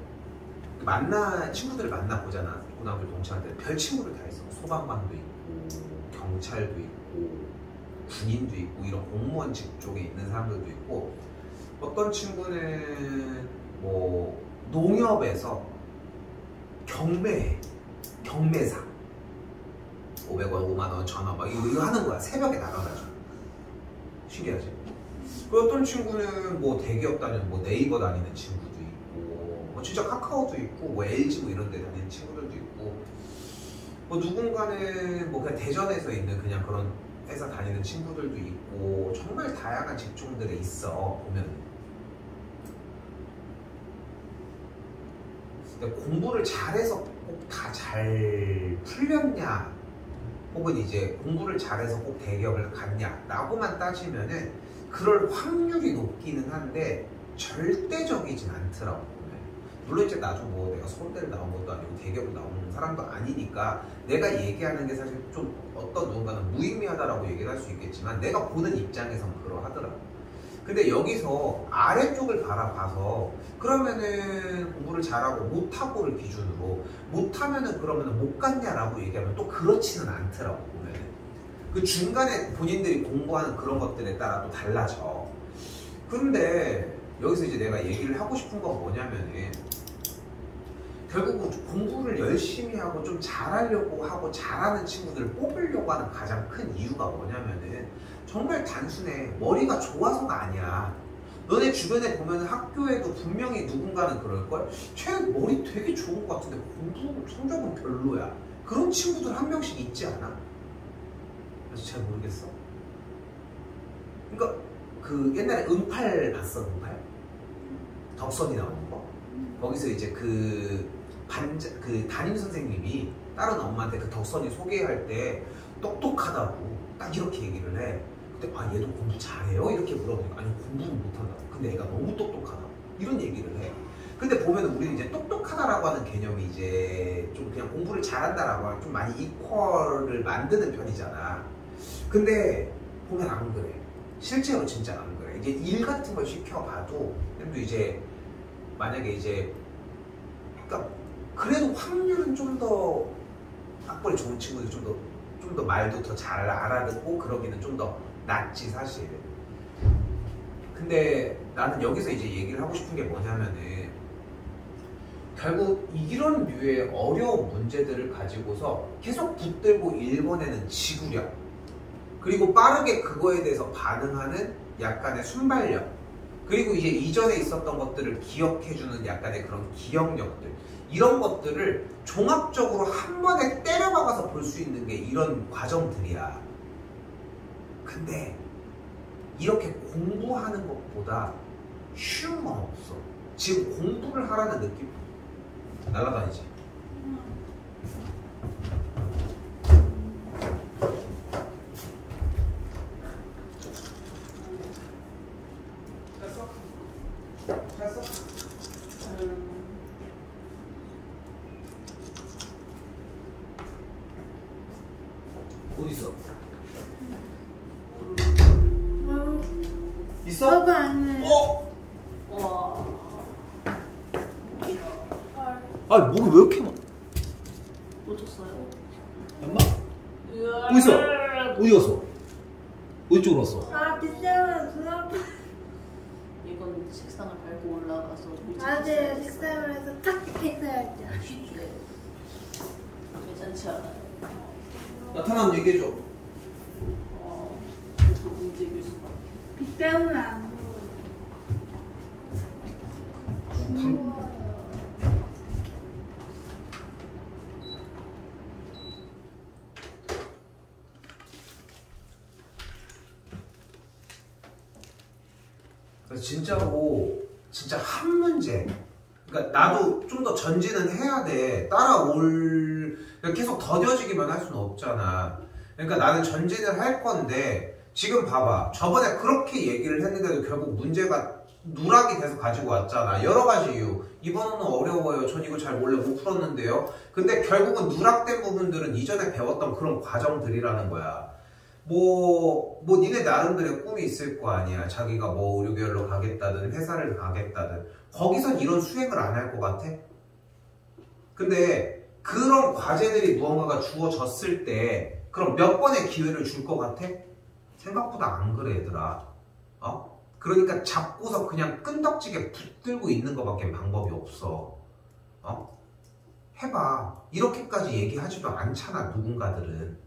친구들을 만나보잖아. 고등학교 동창한테 별 친구들 다 있어. 소방관도 있고, 경찰도 있고, 군인도 있고, 이런 공무원 직종에 있는 사람들도 있고, 어떤 친구는 뭐 농협에서 경매사 500원, 5만원 전화 막 이거 하는 거야. 새벽에 나가가지고. 신기하지? 그 어떤 친구는 뭐 대기업 다니는 뭐 네이버 다니는 친구도 있고 뭐 진짜 카카오도 있고 뭐 LG 뭐 이런 데 다니는 친구들도 있고 뭐 누군가는 뭐 그냥 대전에서 있는 그냥 그런 회사 다니는 친구들도 있고 정말 다양한 직종들에 있어 보면. 근데 공부를 잘해서 꼭 다 잘 풀렸냐 혹은 이제 공부를 잘해서 꼭 대기업을 갔냐 라고만 따지면은 그럴 확률이 높기는 한데 절대적이진 않더라고. 물론 이제 나도 뭐 내가 서울대를 나온 것도 아니고 대기업을 나온 사람도 아니니까 내가 얘기하는 게 사실 좀 어떤 누군가는 무의미하다라고 얘기를 할 수 있겠지만 내가 보는 입장에서는 그러하더라고. 근데 여기서 아래쪽을 바라봐서 그러면은 공부를 잘하고 못하고를 기준으로 못하면은 그러면은 못 갔냐라고 얘기하면 또 그렇지는 않더라고. 보면은 그 중간에 본인들이 공부하는 그런 것들에 따라 또 달라져. 근데 여기서 이제 내가 얘기를 하고 싶은 건 뭐냐면은 결국은 공부를 열심히 하고 좀 잘하려고 하고 잘하는 친구들을 뽑으려고 하는 가장 큰 이유가 뭐냐면은 정말 단순해. 머리가 좋아서가 아니야. 너네 주변에 보면 학교에도 분명히 누군가는 그럴걸? 쟤 머리 되게 좋은 것 같은데 공부 성적은 별로야. 그런 친구들 한 명씩 있지 않아? 그래서 잘 모르겠어. 그러니까 그 옛날에 은팔 봤어? 은팔? 덕선이 나오는 거? 거기서 이제 그 담임 선생님이 다른 엄마한테 그 덕선이 소개할 때 똑똑하다고 딱 이렇게 얘기를 해. 근데 얘도 공부 잘해요? 이렇게 물어보니까 아니 공부는 못한다고. 근데 애가 너무 똑똑하다고 이런 얘기를 해. 근데 보면은 우리는 이제 똑똑하다라고 하는 개념이 이제 좀 그냥 공부를 잘한다라고 하면 좀 많이 이퀄을 만드는 편이잖아. 근데 보면 안 그래. 실제로 진짜 안 그래. 이제 일 같은 걸 시켜봐도 또 이제 만약에 이제 그러니까 그래도 확률은 좀 더 학벌이 좋은 친구들 좀 더 말도 더 잘 알아듣고 그러기는 좀 더 낫지 사실. 근데 나는 여기서 이제 얘기를 하고 싶은 게 뭐냐면은 결국 이런 류의 어려운 문제들을 가지고서 계속 붙들고 읽어내는 지구력 그리고 빠르게 그거에 대해서 반응하는 약간의 순발력 그리고 이제 이전에 있었던 것들을 기억해주는 약간의 그런 기억력들 이런 것들을 종합적으로 한 번에 때려박아서 볼 수 있는 게 이런 과정들이야. 근데 이렇게 공부하는 것보다 쉬운 건 없어. 지금 공부를 하라는 느낌? 날아다니지. 잤어? 어디 있어? 있어? 오빠 안 해. 와. 아니 목이 왜 이렇게 많아? 뭐 줬어요? 엄마? 어디 있어? 어디 갔어? 어디 쪽으로 왔어? 아, 뒷사람은 그냥. 이건 책상을 밟고 올라가서 맞아요. 뒷사람에서 탁 했어야죠. 네. 괜찮지 않아요? 나타나면 얘기해줘. 계속 움직일 수밖에. 빗 때문에 안 보여. 그래서 진짜로 진짜 한 문제 그러니까 나도 좀 더 전진은 해야 돼. 따라올 계속 더뎌지기만 할 수는 없잖아. 그러니까 나는 전진을 할 건데 지금 봐봐. 저번에 그렇게 얘기를 했는데도 결국 문제가 누락이 돼서 가지고 왔잖아. 여러 가지 이유. 이번은 어려워요. 전 이거 잘 원래 못 풀었는데요. 근데 결국은 누락된 부분들은 이전에 배웠던 그런 과정들이라는 거야. 뭐 니네 나름대로의 꿈이 있을 거 아니야. 자기가 뭐 의료계열로 가겠다든 회사를 가겠다든. 거기선 이런 수행을 안 할 것 같아? 근데 그런 과제들이 무언가가 주어졌을 때 그럼 몇 번의 기회를 줄 것 같아? 생각보다 안 그래 얘들아. 그러니까 잡고서 그냥 끈덕지게 붙들고 있는 것밖에 방법이 없어. 해봐. 이렇게까지 얘기하지도 않잖아 누군가들은.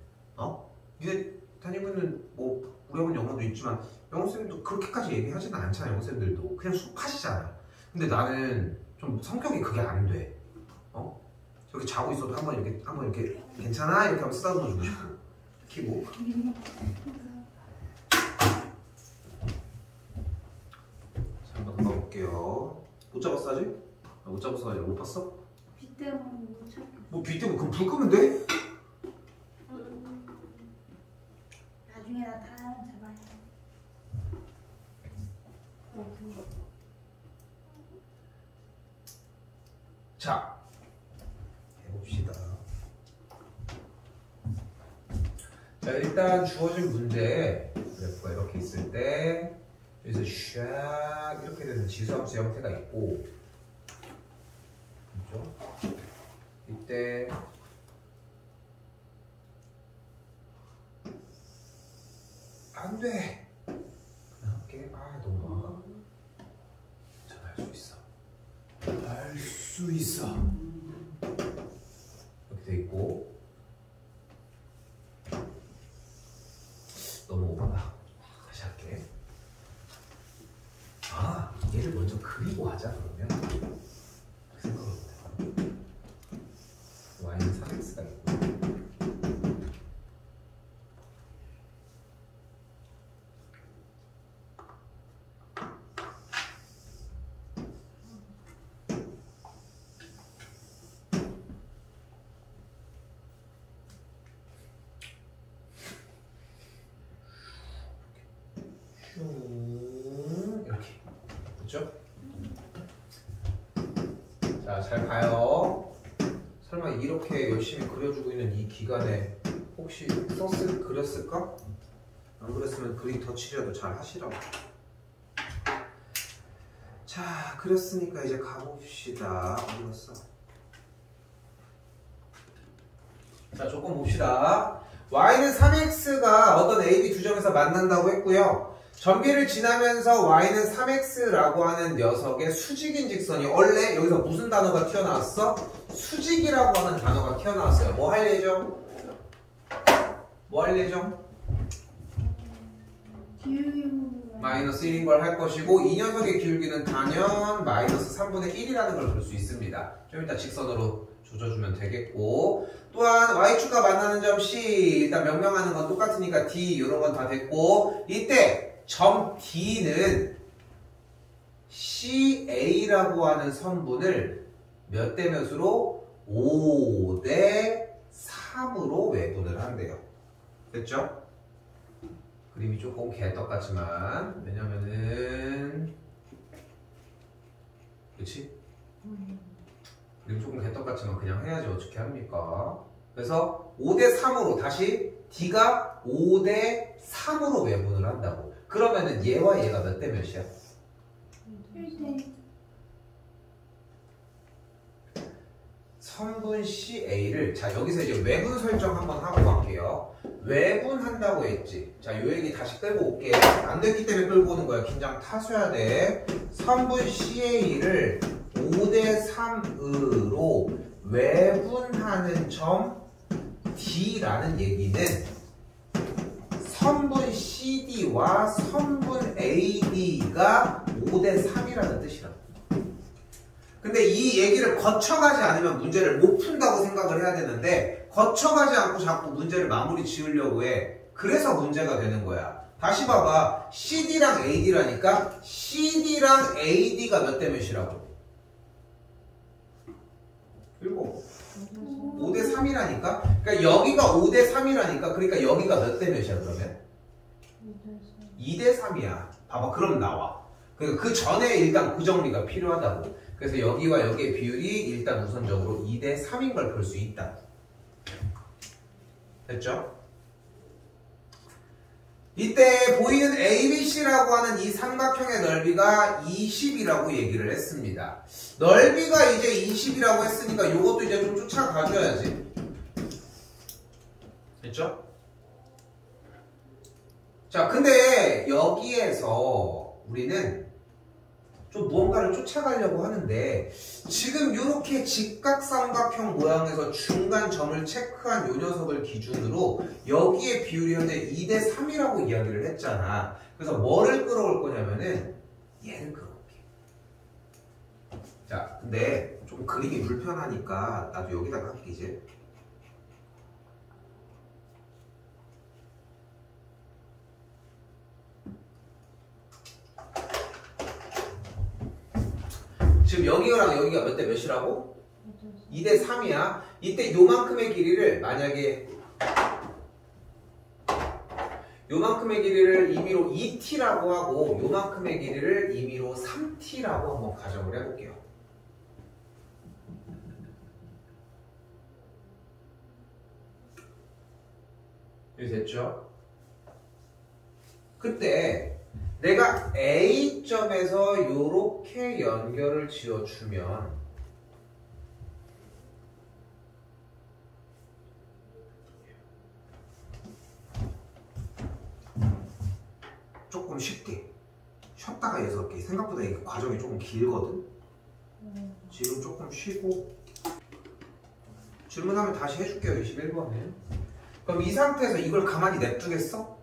니네 다니면은 뭐 우리 학원 영어도 있지만 영어쌤도 그렇게까지 얘기하지는 않잖아. 영어쌤들도 그냥 수업하시잖아. 근데 나는 좀 성격이 그게 안 돼. 저렇게 자고 있어도 한번 이렇게 괜찮아? 이렇게 한번 쓰다듬어 주고 싶고 키고. 자, 한번 더 가볼게요. 못 잡았어 아직? 못 잡았어 아직 못 봤어? 비 때문에 못 찾겠어. 뭐 비 때문에 그럼 불 끄면 돼? 나중에 나 다음에 잡아야 돼. 자, 해봅시다. 자, 일단 주어진 문제 그래프가 이렇게 있을 때 여기서 샥 이렇게 되는 지수함수 형태가 있고, 그렇죠? 이때 안 돼. 그냥 할게. 너무 많아. 잘 할 수 있어. 할 수 있어. 이렇게 돼 있고. 너무 오바다. 다시 할게. 얘를 먼저 그리고 하자 그러면. 그 생각을 못해. y는 3x가 있고. 이렇게. 그렇죠? 자, 잘 봐요. 설마 이렇게 열심히 그려주고 있는 이 기간에 혹시 그렸을까? 안 그랬으면 그림 덧칠이라도 잘 하시라고. 자, 그렸으니까 이제 가봅시다. 어디 갔어? 자, 조금 봅시다. y는 3x가 어떤 a, b 두 점에서 만난다고 했고요. 전비를 지나면서 y는 3x라고 하는 녀석의 수직인 직선이 원래 여기서 무슨 단어가 튀어나왔어? 수직이라고 하는 단어가 튀어나왔어요. 뭐 할 예정? 뭐 할 예정? 마이너스 1인 걸 할 것이고, 이 녀석의 기울기는 단연 마이너스 3분의 1이라는 걸 볼 수 있습니다. 좀 이따 직선으로 조져주면 되겠고, 또한 y축과 만나는 점 C, 일단 명명하는 건 똑같으니까 D 이런 건 다 됐고, 이때 점 D는 CA라고 하는 선분을 몇 대 몇으로? 5대 3으로 외분을 한대요. 됐죠? 그림이 조금 개떡같지만, 왜냐면은 그치? 그림 조금 개떡같지만 그냥 해야지 어떻게 합니까? 그래서 5대 3으로 다시 D가 5대 3으로 외분을 한다고. 그러면은 얘와 얘가 몇 대 몇이야? 1대 선분 CA를, 자 여기서 이제 외분 설정 한번 하고 갈게요. 외분한다고 했지. 자 요 얘기 다시 끌고 올게. 안 됐기 때문에 끌고 오는 거야. 긴장 타셔야 돼. 선분 CA를 5대 3으로 외분하는 점 D라는 얘기는 선분 CD와 선분 AD가 5대 3이라는 뜻이라고. 근데 이 얘기를 거쳐가지 않으면 문제를 못 푼다고 생각을 해야 되는데, 거쳐가지 않고 자꾸 문제를 마무리 지으려고 해. 그래서 문제가 되는 거야. 다시 봐봐. CD랑 AD라니까 CD랑 AD가 몇 대 몇이라고? 7. 5대 3이라니까? 그러니까 여기가 5대 3이라니까? 그러니까 여기가 몇 대 몇이야 그러면? 2대 3이야. 봐봐 그럼 나와. 그러니까 그 전에 일단 그 정리가 필요하다고. 그래서 여기와 여기의 비율이 일단 우선적으로 2대 3인 걸 볼 수 있다. 됐죠? 이때 보이는 ABC라고 하는 이 삼각형의 넓이가 20이라고 얘기를 했습니다. 넓이가 이제 20이라고 했으니까 이것도 이제 좀 쫓아가줘야지. 됐죠? 자, 근데 여기에서 우리는 좀 무언가를 쫓아가려고 하는데 지금 이렇게 직각삼각형 모양에서 중간점을 체크한 요 녀석을 기준으로 여기에 비율이 현재 2대 3이라고 이야기를 했잖아. 그래서 뭐를 끌어올 거냐면은 얘를 끌어올게. 자, 근데 좀 그림이 불편하니까 나도 여기다가 할게 이제. 지금 여기랑 여기가 몇 대 몇이라고? 2대 3이야. 이때 요만큼의 길이를 만약에 요만큼의 길이를 임의로 2t라고 하고 요만큼의 길이를 임의로 3t라고 한번 가정을 해볼게요. 이렇게 됐죠? 그때 내가 A점에서 이렇게 연결을 지어주면 조금 쉽게 쉬었다가 예서할게. 생각보다 이 과정이 조금 길거든. 지금 조금 쉬고 질문하면 다시 해줄게요. 21번에. 그럼 이 상태에서 이걸 가만히 냅두겠어?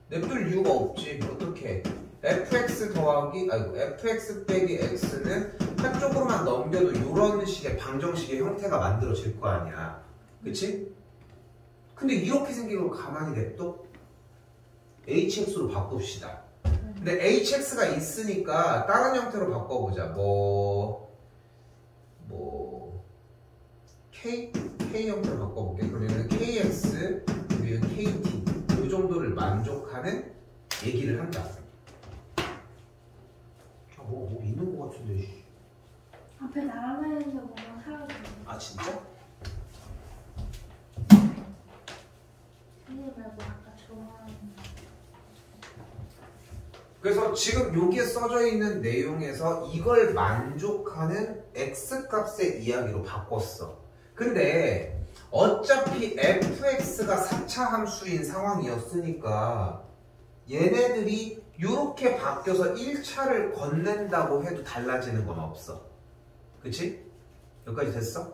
냅둘 이유가 없지. 어떻게? fx 더하기 fx 빼기 x는 한쪽으로만 넘겨도 이런 식의 방정식의 형태가 만들어질 거 아니야. 그치? 근데 이렇게 생긴 걸 가만히 냅둬? hx로 바꿉시다. 근데 hx가 있으니까 다른 형태로 바꿔보자. k 형태로 바꿔볼게. 그러면 kx 그리고 kt 이 정도를 만족하는 얘기를 한다. 뭐 있는 것 같은데. 앞에 날아다니는데 뭐가 사라졌네. 아 진짜? 생일 말고 아까 좋아하는. 그래서 지금 여기에 써져 있는 내용에서 이걸 만족하는 x값의 이야기로 바꿨어. 근데 어차피 fx가 4차 함수인 상황이었으니까 얘네들이 이렇게 바뀌어서 1차를 건넨다고 해도 달라지는 건 없어. 그치? 여기까지 됐어?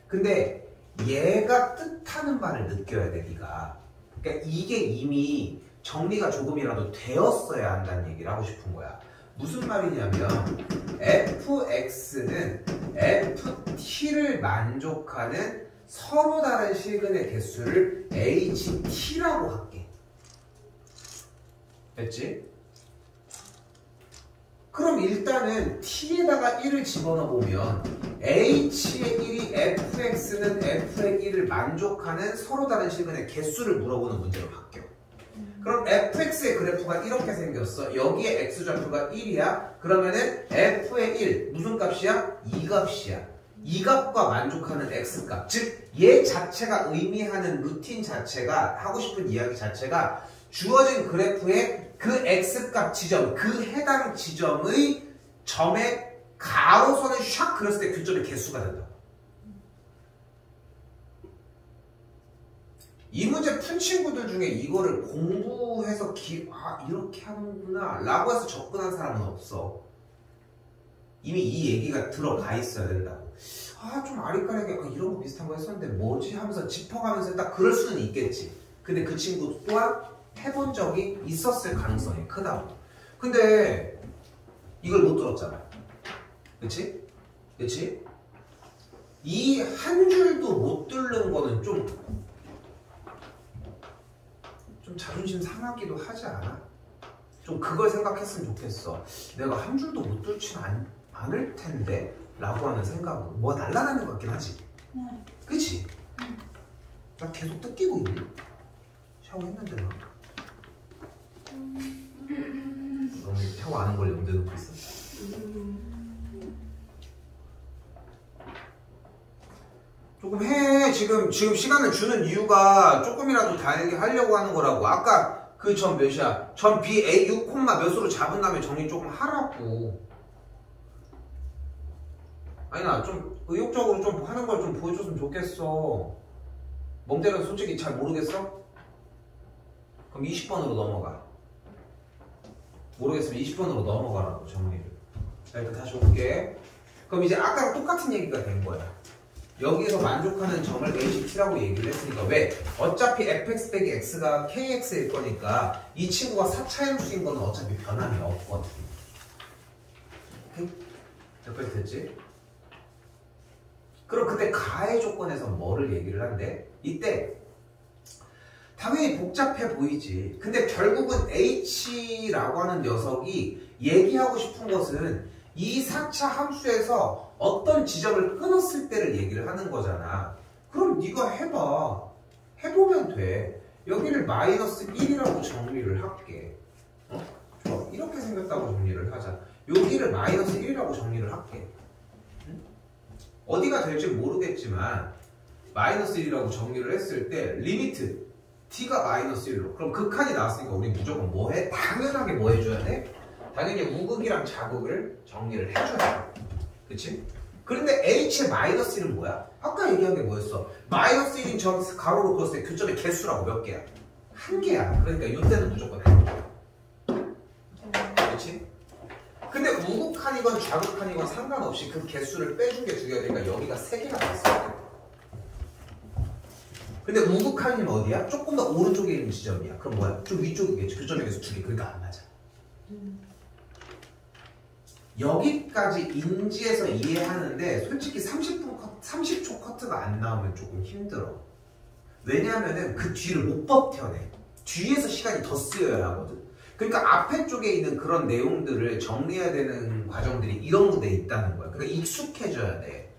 근데 얘가 뜻하는 바를 느껴야 돼, 네가. 그러니까 이게 이미 정리가 조금이라도 되었어야 한다는 얘기를 하고 싶은 거야. 무슨 말이냐면 fx는 ft를 만족하는 서로 다른 실근의 개수를 ht라고 할게. 됐지? 그럼 일단은 t에다가 1을 집어넣어 보면 h의 1이 fx는 f의 1을 만족하는 서로 다른 실근의 개수를 물어보는 문제로 바뀌어. 그럼 fx의 그래프가 이렇게 생겼어. 여기에 x좌표가 1이야. 그러면은 f의 1 무슨 값이야? 2값이야. 이 값과 만족하는 x값, 즉 얘 자체가 의미하는 루틴 자체가 하고 싶은 이야기 자체가 주어진 그래프의 그 x값 지점, 그 해당 지점의 점의 가로선을 샥 그렸을 때 교점의 개수가 된다. 이 문제 푼 친구들 중에 이거를 공부해서 이렇게 하는구나 라고 해서 접근한 사람은 없어. 이미 이 얘기가 들어가 있어야 된다고. 좀 아리까리하게 이런 거 비슷한 거 했었는데 뭐지 하면서 짚어가면서 딱 그럴 수는 있겠지. 근데 그 친구 또한 해본 적이 있었을 가능성이 크다고. 근데 이걸 못 들었잖아. 그치? 그치? 이 한 줄도 못 들는 거는 좀 자존심 상하기도 하지 않아? 좀 그걸 생각했으면 좋겠어. 내가 한 줄도 못 들진 않을 텐데 라고 하는 생각은 뭐 날라다니는 것 같긴 하지. 네. 그치? 나 계속 뜯기고 있네. 샤워했는데 나. 너무 샤워 안 한 걸 염두에 놓고 있어. 조금 해. 지금 시간을 주는 이유가 조금이라도 달게 하려고 하는 거라고. 아까 그 점 몇이야? 점 BA 6, 몇으로 잡은 다음에 정리 조금 하라고. 아니 나 좀 의욕적으로 좀 하는 걸 좀 보여줬으면 좋겠어. 멍 때려서 솔직히 잘 모르겠어? 그럼 20번으로 넘어가. 모르겠으면 20번으로 넘어가라고 정리를. 자 일단 다시 올게. 그럼 이제 아까랑 똑같은 얘기가 된 거야. 여기에서 만족하는 점을 HT라고 얘기를 했으니까 왜? 어차피 fx 빼기 x가 kx일 거니까 이 친구가 4차 함수인 거는 어차피 변함이 없거든. 오케이? 여기까지 됐지? 그럼 그때 가해 조건에서 뭐를 얘기를 한대? 이때 당연히 복잡해 보이지. 근데 결국은 h라고 하는 녀석이 얘기하고 싶은 것은 이 4차 함수에서 어떤 지점을 끊었을 때를 얘기를 하는 거잖아. 그럼 네가 해봐. 해보면 돼. 여기를 마이너스 1이라고 정리를 할게. 좋아. 이렇게 생겼다고 정리를 하자. 여기를 마이너스 1이라고 정리를 할게. 응? 어디가 될지 모르겠지만 마이너스 1이라고 정리를 했을 때 리미트 t가 마이너스 1로 그럼 극한이 나왔으니까 우리 무조건 뭐 해? 당연하게 뭐 해줘야 돼? 당연히 우극이랑 자극을 정리를 해줘야 돼. 그치? 그런데 h의 마이너스 1은 뭐야? 아까 얘기한 게 뭐였어? 마이너스 1인 저 가로로 그었을 때 교점의 개수라고 몇 개야? 한 개야. 그러니까 이때는 무조건 한 개야. 그치? 근데 우극한이건 좌극한이건 상관없이 그 개수를 빼준 게 중요해. 그러니까 여기가 3개가 됐어. 근데 우극한이면 어디야? 조금 더 오른쪽에 있는 지점이야. 그럼 뭐야? 좀 위쪽이겠지. 교점의 개수 2개. 그러니까 안 맞아. 여기까지 인지해서 이해하는데 솔직히 30초 커트가 안 나오면 조금 힘들어. 왜냐하면은 그 뒤를 못 버텨내. 뒤에서 시간이 더 쓰여야 하거든. 그러니까 앞에 쪽에 있는 그런 내용들을 정리해야 되는 과정들이 이런 곳에 있다는 거야. 그러니까 익숙해져야 돼.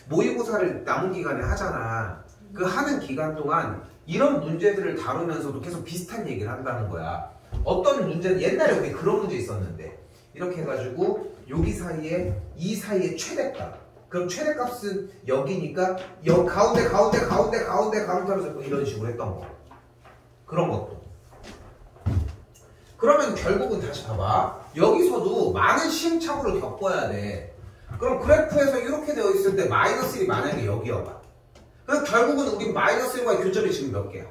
모의고사를 남은 기간에 하잖아. 그 하는 기간 동안 이런 문제들을 다루면서도 계속 비슷한 얘기를 한다는 거야. 어떤 문제는 옛날에 우리 그런 문제 있었는데 이렇게 해가지고 여기 사이에 이 사이에 최대값. 그럼 최대값은 여기니까 여 가운데 하면서 이런 식으로 했던 거. 그런 것도. 그러면 결국은 다시 봐봐. 여기서도 많은 시행착오를 겪어야 돼. 그럼 그래프에서 이렇게 되어 있을 때 마이너스 1이 만약에 여기여봐. 그럼 결국은 우리 마이너스 1과의 교점이 지금 몇 개야?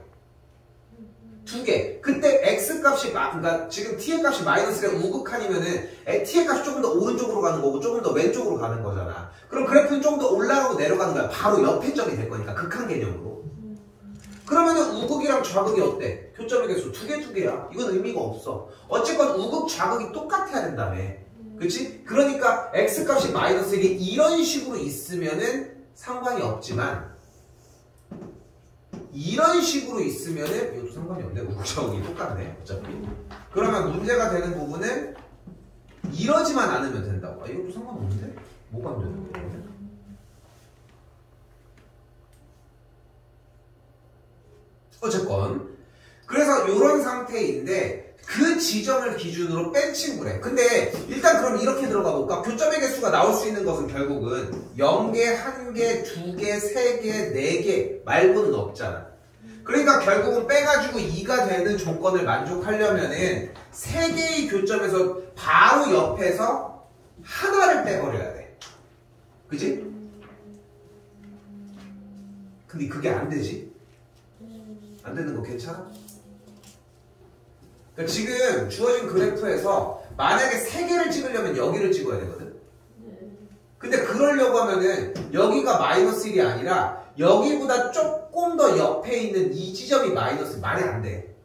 2개. 그때 x값이 그러니까 지금 t의 값이 마이너스 1의 우극한이면은 t의 값이 조금 더 오른쪽으로 가는 거고 조금 더 왼쪽으로 가는 거잖아. 그럼 그래프는 조금 더 올라가고 내려가는 거야. 바로 옆에 점이 될 거니까 극한 개념으로. 그러면은 우극이랑 좌극이 어때? 교점의 개수 2개야. 이건 의미가 없어. 어쨌건 우극 좌극이 똑같아야 된다며. 그치? 그러니까 x값이 마이너스 1이 이런 식으로 있으면은 상관이 없지만 이런 식으로 있으면은 이것도 상관이 없네. 우극좌극이 똑같네. 어차피. 그러면 문제가 되는 부분은 이러지만 않으면 된다고. 아, 이것도 상관없는데? 뭐가 안 되는 거야? 어쨌건 그래서 이런 상태인데 그 지점을 기준으로 뺀 친구래. 근데 일단 그럼 이렇게 들어가 볼까? 교점의 개수가 나올 수 있는 것은 결국은 0개, 1개, 2개, 3개, 4개 말고는 없잖아. 그러니까 결국은 빼가지고 2가 되는 조건을 만족하려면은 3개의 교점에서 바로 옆에서 하나를 빼버려야 돼. 그지? 근데 그게 안 되지? 안 되는 거 괜찮아? 그러니까 지금 주어진 그래프에서 만약에 3개를 찍으려면 여기를 찍어야 되거든? 근데 그러려고 하면은 여기가 마이너스 1이 아니라 여기보다 조금 더 옆에 있는 이 지점이 마이너스 말이 안 돼.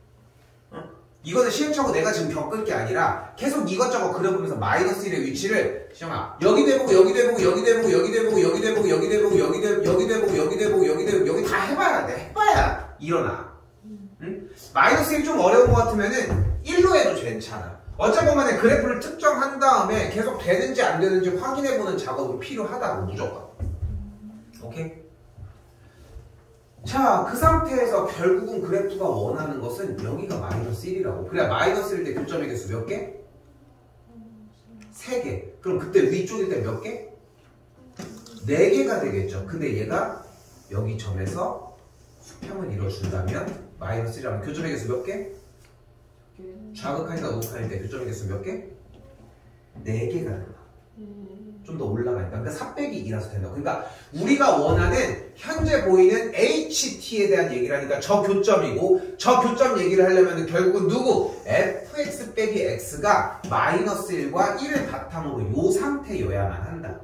이거는 시행착오 내가 지금 겪을 게 아니라 계속 이것저것 그려보면서 마이너스 1의 위치를 시영아 여기도 해보고 여기도 해보고 여기도 해보고 여기도 해보고 여기도 해보고 여기도 해보고 여기도 해보고 여기도 해보고 여기도 해보고 여기도 해보고 여기 다 해봐야 돼. 해봐야 일어나. 응? 마이너스 1이 좀 어려운 것 같으면은 1로 해도 괜찮아. 어쨌건 간에 그래프를 특정한 다음에 계속 되는지 안 되는지 확인해보는 작업은 필요하다고 무조건. 오케이? 자, 그 상태에서 결국은 그래프가 원하는 것은 여기가 마이너스 1이라고. 그래야 마이너스 1일 때 교점의 개수 몇 개? 3개. 그럼 그때 위쪽일 때 몇 개? 4개가 되겠죠. 근데 얘가 여기 점에서 수평을 이뤄준다면 마이너스 1이라면 교점의 개수 몇 개? 좌극한이나 우극한일 때 교점의 개수 몇 개? 4개가 된다. 좀 더 올라가니까. 그러니까 4 빼기 2라서 된다. 그러니까 우리가 원하는 현재 보이는 HT에 대한 얘기를 하니까 저 교점이고, 저 교점 얘기를 하려면 결국은 누구? fx 빼기 x가 마이너스 1과 1을 바탕으로 요 상태여야만 한다.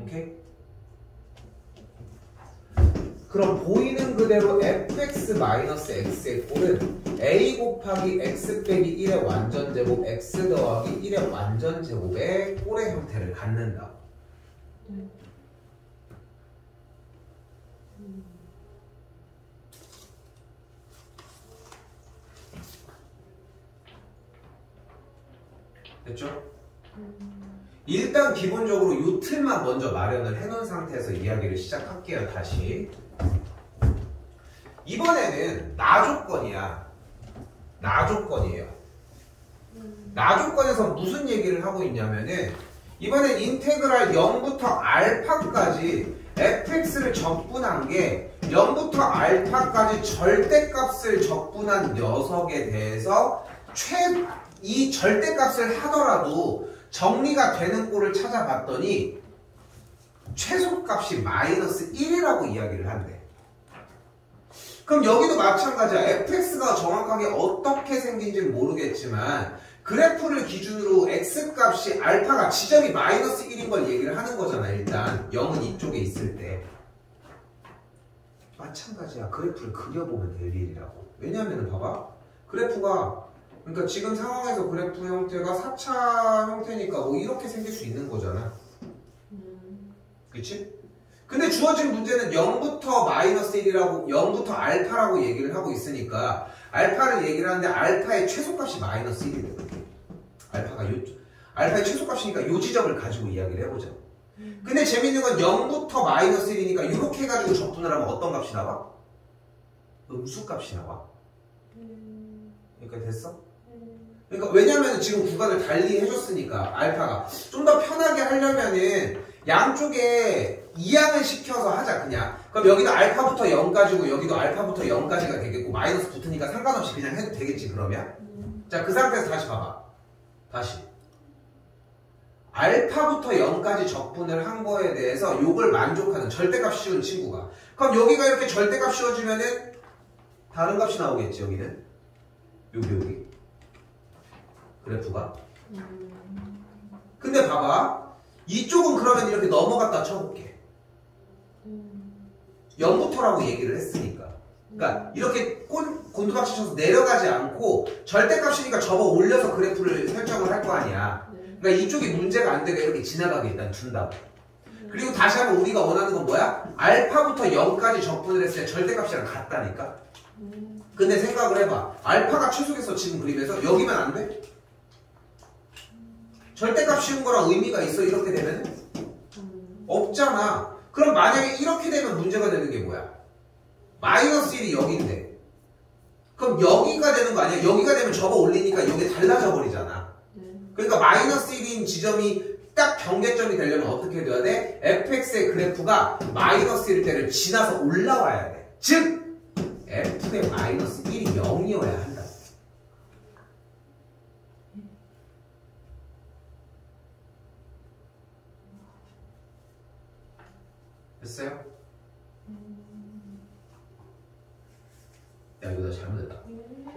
오케이? 그럼 보이는 그대로 fx-x의 꼴은 a 곱하기 x 빼기 1의 완전제곱 x 더하기 1의 완전제곱의 꼴의 형태를 갖는다. 됐죠? 일단 기본적으로 이 틀만 먼저 마련을 해놓은 상태에서 이야기를 시작할게요. 다시 이번에는 나 조건이야. 나 조건이에요. 나 조건에서 무슨 얘기를 하고 있냐면은 이번엔 인테그랄 0부터 알파까지 fx를 적분한 게 0부터 알파까지 절대값을 적분한 녀석에 대해서 이 절대값을 하더라도 정리가 되는 꼴을 찾아봤더니 최소값이 마이너스 1이라고 이야기를 한대. 그럼 여기도 마찬가지야. fx가 정확하게 어떻게 생긴지는 모르겠지만 그래프를 기준으로 x값이 알파가 지점이 마이너스 1인 걸 얘기를 하는 거잖아. 일단 0은 이쪽에 있을 때 마찬가지야. 그래프를 그려보면 될 일이라고. 왜냐하면 봐봐. 그래프가 그러니까 지금 상황에서 그래프 형태가 4차 형태니까 뭐 이렇게 생길 수 있는 거잖아. 그치? 근데 주어진 문제는 0부터 마이너스 1이라고 0부터 알파라고 얘기를 하고 있으니까 알파를 얘기를 하는데 알파의 최소값이 마이너스 1이 돼. 알파의 최소값이니까 요 지점을 가지고 이야기를 해보자. 근데 재밌는 건 0부터 마이너스 1이니까 이렇게 해가지고 적분을 하면 어떤 값이 나와? 음수값이 나와. 그러니까 됐어? 그러니까 왜냐면 지금 구간을 달리 해줬으니까 알파가 좀 더 편하게 하려면은 양쪽에 이항을 시켜서 하자. 그냥 그럼 여기도 알파부터 0까지고 여기도 알파부터 0까지가 되겠고 마이너스 붙으니까 상관없이 그냥 해도 되겠지. 그러면 자, 그 상태에서 다시 봐봐. 다시 알파부터 0까지 적분을 한 거에 대해서 요걸 만족하는 절대값 씌운 친구가, 그럼 여기가 이렇게 절대값 씌워지면은 다른 값이 나오겠지. 여기는 여기 그래프가. 근데 봐봐, 이쪽은 그러면 이렇게 넘어갔다 쳐볼게. 0부터라고 얘기를 했으니까. 그러니까 이렇게 곤두박질 쳐서 내려가지 않고 절대값이니까 접어 올려서 그래프를 설정을 할 거 아니야. 그러니까 이쪽이 문제가 안 되게 이렇게 지나가게 일단 둔다고. 그리고 다시 한번 우리가 원하는 건 뭐야? 알파부터 0까지 적분을 했을 때 절대값이랑 같다니까. 근데 생각을 해봐. 알파가 최소겠어 지금 그림에서. 여기면 안 돼? 절대값 씌운 거랑 의미가 있어 이렇게 되면? 없잖아. 그럼 만약에 이렇게 되면 문제가 되는 게 뭐야? 마이너스 1이 여기인데 그럼 여기가 되는 거 아니야? 여기가 되면 접어 올리니까 여기 달라져 버리잖아. 그러니까 마이너스 1인 지점이 딱 경계점이 되려면 어떻게 돼야 돼? fx의 그래프가 마이너스 1일 때를 지나서 올라와야 돼. 즉 f의 마이너스 1이 0이어야 한다. 됐어요? 야, 이거 나 잘못했다.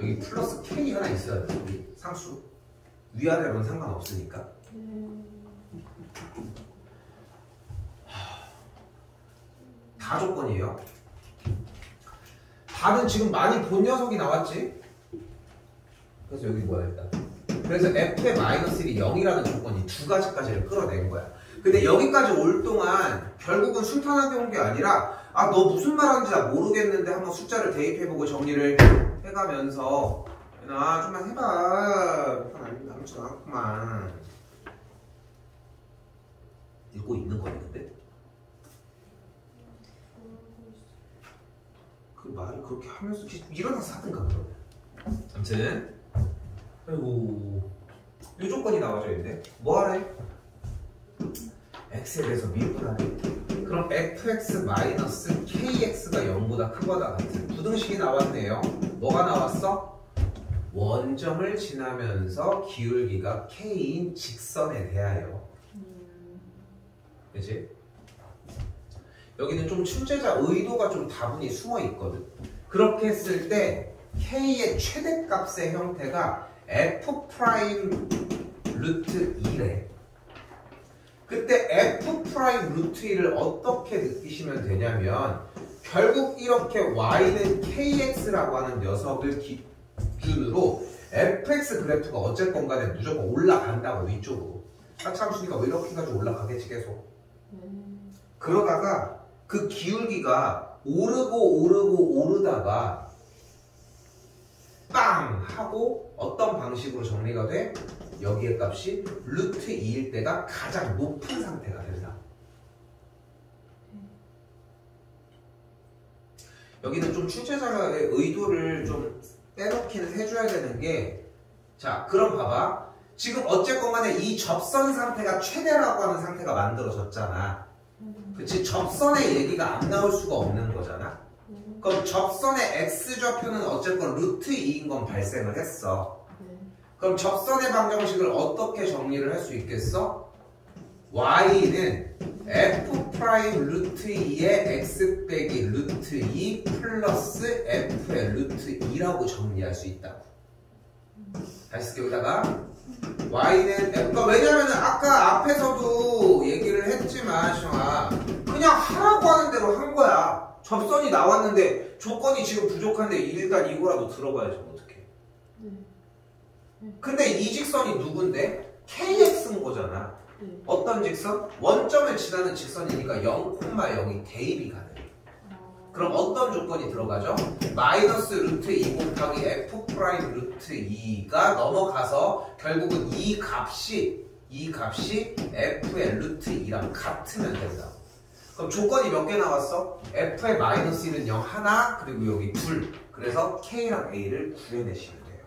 여기 플러스 K 하나 있어야 돼. 여기 상수. 위아래로는 상관없으니까. 다 조건이에요. 답은 지금 많이 본 녀석이 나왔지? 그래서 여기 뭐야 일단. 그래서 f의 마이너스 1이 0이라는 조건이 두 가지까지를 끌어낸 거야. 근데 여기까지 올 동안 결국은 순탄하게 온 게 아니라 아, 너 무슨 말하는지 나 모르겠는데 한번 숫자를 대입해보고 정리를 해가면서 나 좀만 해봐. 남지 않았구만. 읽고 있는 거니 근데? 말을 그렇게 하면서 일어나서 하든가 그러면. 아무튼 그리고 이 조건이 나와져 있는데 뭐 하래? x에 대해서 미분하래. 그럼 fx-kx가 0보다 크거나 같은 부등식이 나왔네요. 뭐가 나왔어? 원점을 지나면서 기울기가 k인 직선에 대하여. 그치? 여기는 좀 출제자 의도가 좀 다분히 숨어 있거든. 그렇게 했을 때 k의 최대값의 형태가 f 프라임 루트 2래. 그때 f 프라임 루트 2를 어떻게 느끼시면 되냐면 결국 이렇게 y는 kx라고 하는 녀석을 기준으로 fx 그래프가 어쨌건 간에 무조건 올라간다고 위쪽으로. 하차함수니까 왜 이렇게 해가지고 올라가겠지 계속. 그러다가 그 기울기가 오르고 오르다가 빵 하고 어떤 방식으로 정리가 돼? 여기의 값이 루트 2일 때가 가장 높은 상태가 된다. 여기는 좀 출제자의 의도를 좀 빼놓기는 해줘야 되는 게, 자 그럼 봐봐. 지금 어쨌건 간에 이 접선 상태가 최대라고 하는 상태가 만들어졌잖아. 그치? 접선의 얘기가 안 나올 수가 없는 거잖아. 그럼 접선의 x좌표는 어쨌건 루트 2인 건 발생을 했어. 그럼 접선의 방정식을 어떻게 정리를 할 수 있겠어? y는 f 프라임 루트 2의 x 빼기 루트 2 플러스 f의 루트 2라고 정리할 수 있다고. 다시 쓸게. 여기다가 y는 그러니까 왜냐면은 아까 앞에서도 얘기를 했지만 시영아, 그냥 하라고 하는 대로 한 거야. 접선이 나왔는데 조건이 지금 부족한데 일단 이거라도 들어봐야지 어떡해. 근데 이 직선이 누군데? kx인 거잖아. 어떤 직선? 원점을 지나는 직선이니까 0,0이 대입이 가능해. 그럼 어떤 조건이 들어가죠? 마이너스 루트 2 곱하기 f 프라임 루트 2가 넘어가서 결국은 이 값이 f의 루트 2랑 같으면 된다. 그럼 조건이 몇 개 나왔어? f의 마이너스 1은 0 하나, 그리고 여기 둘. 그래서 k랑 a를 구해내시면 돼요.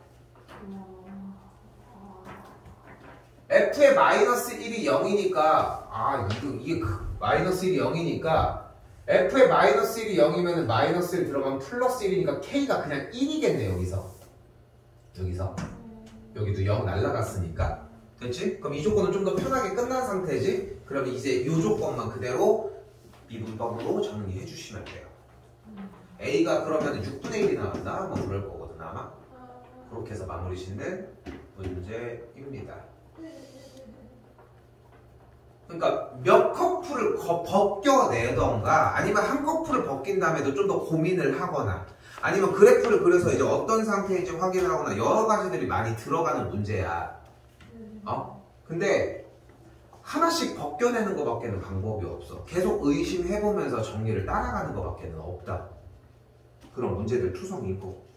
f의 마이너스 1이 0이니까 이게 마이너스 1이 0이니까 f의 마이너스 1이 0이면 마이너스 1 들어가면 플러스 1이니까 k가 그냥 1이겠네. 여기도 0 날라갔으니까. 됐지? 그럼 이 조건은 좀 더 편하게 끝난 상태지? 그러면 이제 이 조건만 그대로 미분법으로 정리해 주시면 돼요. a가 그러면 6분의 1이 나왔나? 뭐 그럴 거거든 아마. 그렇게 해서 마무리 짓는 문제입니다. 그러니까 몇 커플을 벗겨내던가 아니면 한 커플을 벗긴 다음에도 좀 더 고민을 하거나 아니면 그래프를 그려서 이제 어떤 상태인지 확인을 하거나 여러 가지들이 많이 들어가는 문제야. 근데 하나씩 벗겨내는 것밖에는 방법이 없어. 계속 의심해보면서 정리를 따라가는 것밖에는 없다. 그런 문제들 투성이고